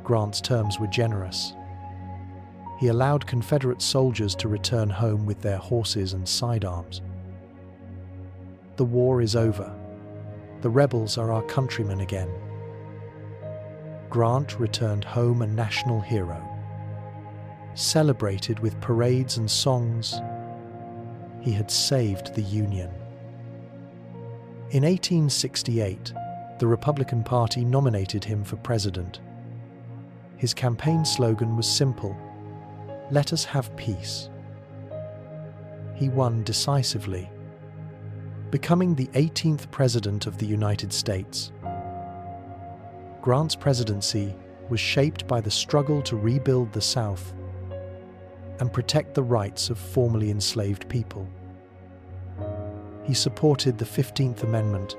Grant's terms were generous. He allowed Confederate soldiers to return home with their horses and sidearms. The war is over. The rebels are our countrymen again. Grant returned home a national hero, celebrated with parades and songs. He had saved the Union. In 1868, the Republican Party nominated him for president. His campaign slogan was simple: "Let us have peace." He won decisively, becoming the 18th President of the United States. Grant's presidency was shaped by the struggle to rebuild the South and protect the rights of formerly enslaved people. He supported the 15th Amendment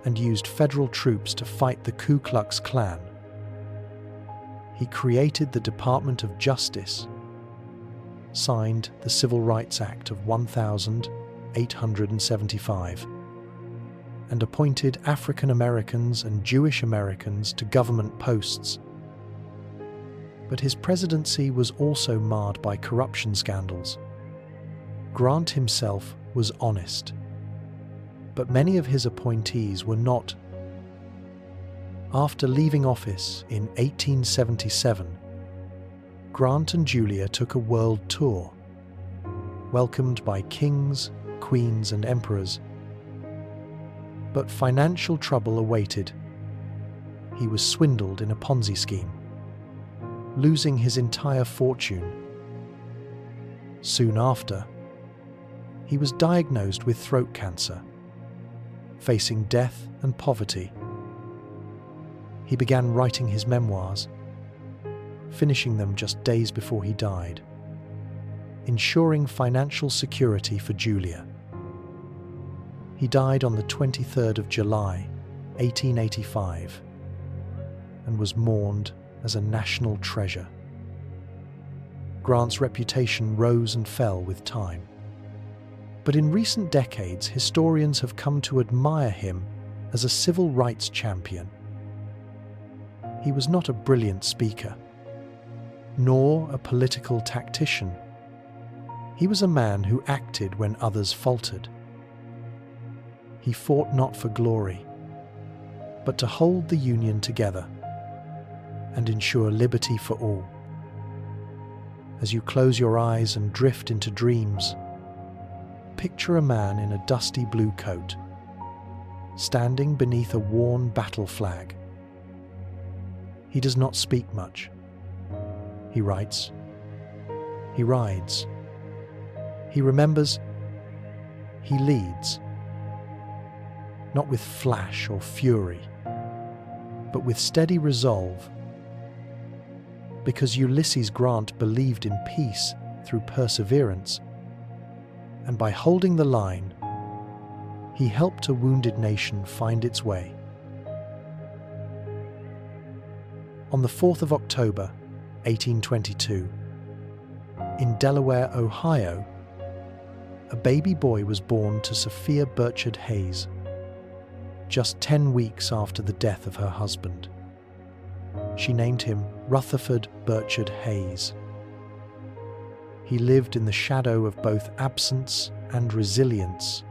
and used federal troops to fight the Ku Klux Klan. He created the Department of Justice, signed the Civil Rights Act of 1875, and appointed African Americans and Jewish Americans to government posts. But his presidency was also marred by corruption scandals. Grant himself was honest, but many of his appointees were not. After leaving office in 1877, Grant and Julia took a world tour, welcomed by kings, queens, and emperors. But financial trouble awaited. He was swindled in a Ponzi scheme, losing his entire fortune. Soon after, he was diagnosed with throat cancer, facing death and poverty. He began writing his memoirs, finishing them just days before he died, ensuring financial security for Julia. He died on the 23rd of July, 1885, and was mourned as a national treasure. Grant's reputation rose and fell with time. But in recent decades, historians have come to admire him as a civil rights champion. He was not a brilliant speaker, nor a political tactician. He was a man who acted when others faltered. He fought not for glory, but to hold the Union together and ensure liberty for all. As you close your eyes and drift into dreams, picture a man in a dusty blue coat, standing beneath a worn battle flag. He does not speak much. He writes. He rides. He remembers. He leads. Not with flash or fury, but with steady resolve. Because Ulysses Grant believed in peace through perseverance, and by holding the line, he helped a wounded nation find its way. On the 4th of October, 1822, in Delaware, Ohio, a baby boy was born to Sophia Burchard Hayes, just 10 weeks after the death of her husband. She named him Rutherford Burchard Hayes. He lived in the shadow of both absence and resilience.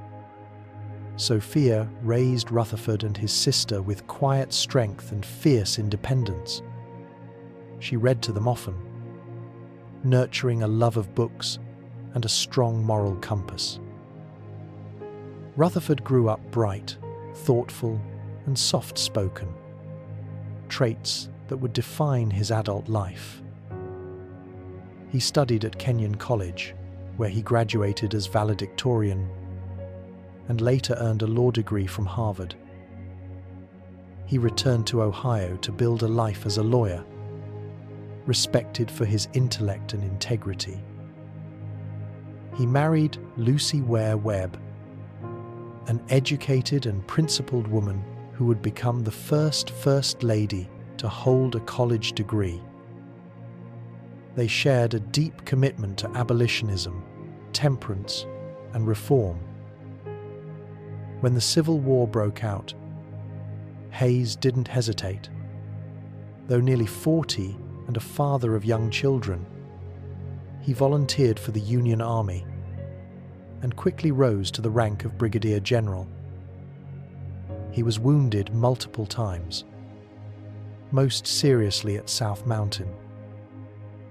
Sophia raised Rutherford and his sister with quiet strength and fierce independence. She read to them often, nurturing a love of books and a strong moral compass. Rutherford grew up bright, thoughtful, and soft-spoken, traits that would define his adult life. He studied at Kenyon College, where he graduated as valedictorian, and later earned a law degree from Harvard. He returned to Ohio to build a life as a lawyer, respected for his intellect and integrity. He married Lucy Ware Webb, an educated and principled woman who would become the First Lady to hold a college degree. They shared a deep commitment to abolitionism, temperance, and reform. When the Civil War broke out, Hayes didn't hesitate. Though nearly 40 and a father of young children, he volunteered for the Union Army and quickly rose to the rank of Brigadier General. He was wounded multiple times, most seriously at South Mountain,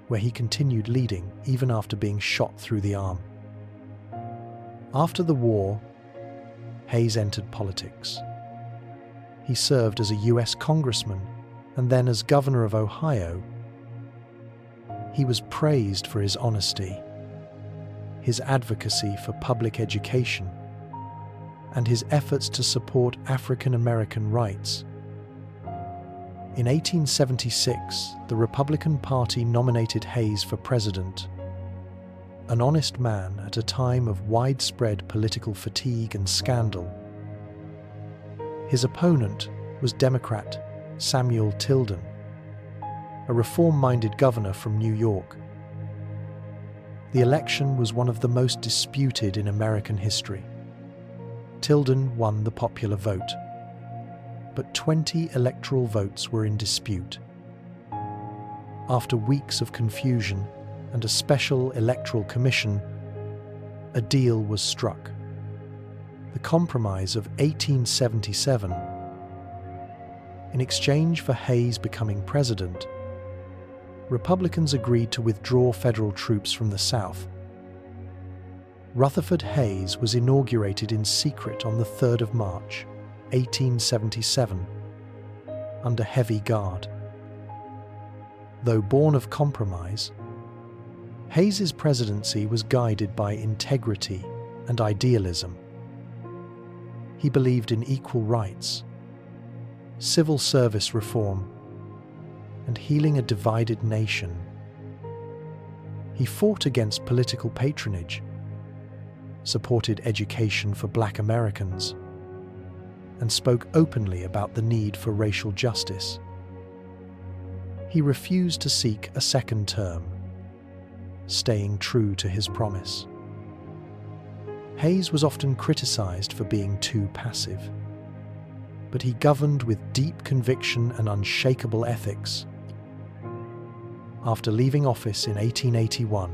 where he continued leading even after being shot through the arm. After the war, Hayes entered politics. He served as a U.S. congressman and then as governor of Ohio. He was praised for his honesty, his advocacy for public education, and his efforts to support African American rights. In 1876, the Republican Party nominated Hayes for president, an honest man at a time of widespread political fatigue and scandal. His opponent was Democrat Samuel Tilden, a reform-minded governor from New York. The election was one of the most disputed in American history. Tilden won the popular vote, but 20 electoral votes were in dispute. After weeks of confusion and a special electoral commission, a deal was struck. The Compromise of 1877. In exchange for Hayes becoming president, Republicans agreed to withdraw federal troops from the South. Rutherford Hayes was inaugurated in secret on the 3rd of March, 1877, under heavy guard. Though born of compromise, Hayes's presidency was guided by integrity and idealism. He believed in equal rights, civil service reform, and healing a divided nation. He fought against political patronage, supported education for Black Americans, and spoke openly about the need for racial justice. He refused to seek a second term, staying true to his promise. Hayes was often criticized for being too passive, but he governed with deep conviction and unshakable ethics. After leaving office in 1881,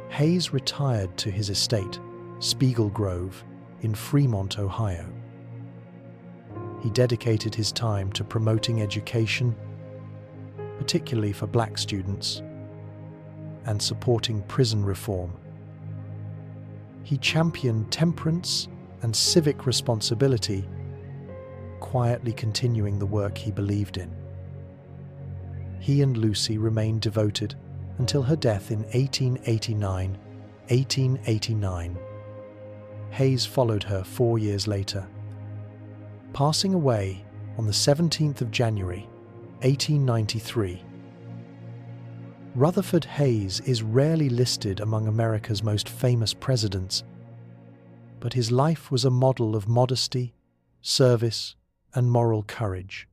Hayes retired to his estate, Spiegel Grove, in Fremont, Ohio. He dedicated his time to promoting education, particularly for Black students, and supporting prison reform. He championed temperance and civic responsibility, quietly continuing the work he believed in. He and Lucy remained devoted until her death in 1889. Hayes followed her 4 years later, passing away on the 17th of January, 1893. Rutherford Hayes is rarely listed among America's most famous presidents, but his life was a model of modesty, service, and moral courage.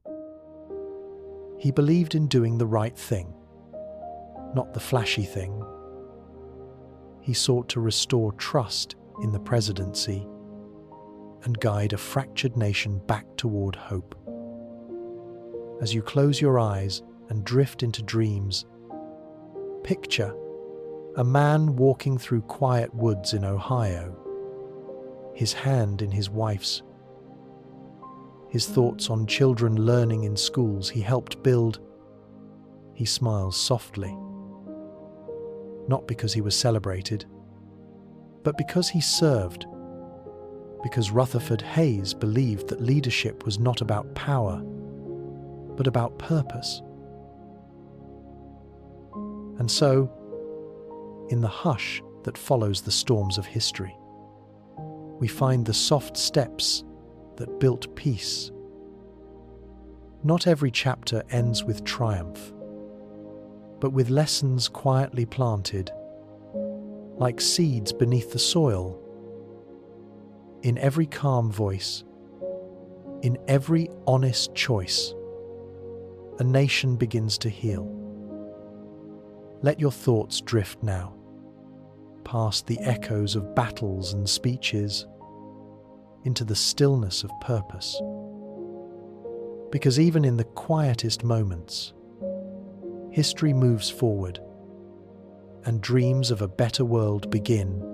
He believed in doing the right thing, not the flashy thing. He sought to restore trust in the presidency and guide a fractured nation back toward hope. As you close your eyes and drift into dreams, picture a man walking through quiet woods in Ohio, his hand in his wife's, his thoughts on children learning in schools he helped build. He smiles softly, not because he was celebrated, but because he served, because Rutherford Hayes believed that leadership was not about power, but about purpose. And so, in the hush that follows the storms of history, we find the soft steps that built peace. Not every chapter ends with triumph, but with lessons quietly planted, like seeds beneath the soil. In every calm voice, in every honest choice, a nation begins to heal. Let your thoughts drift now, past the echoes of battles and speeches, into the stillness of purpose. Because even in the quietest moments, history moves forward, and dreams of a better world begin.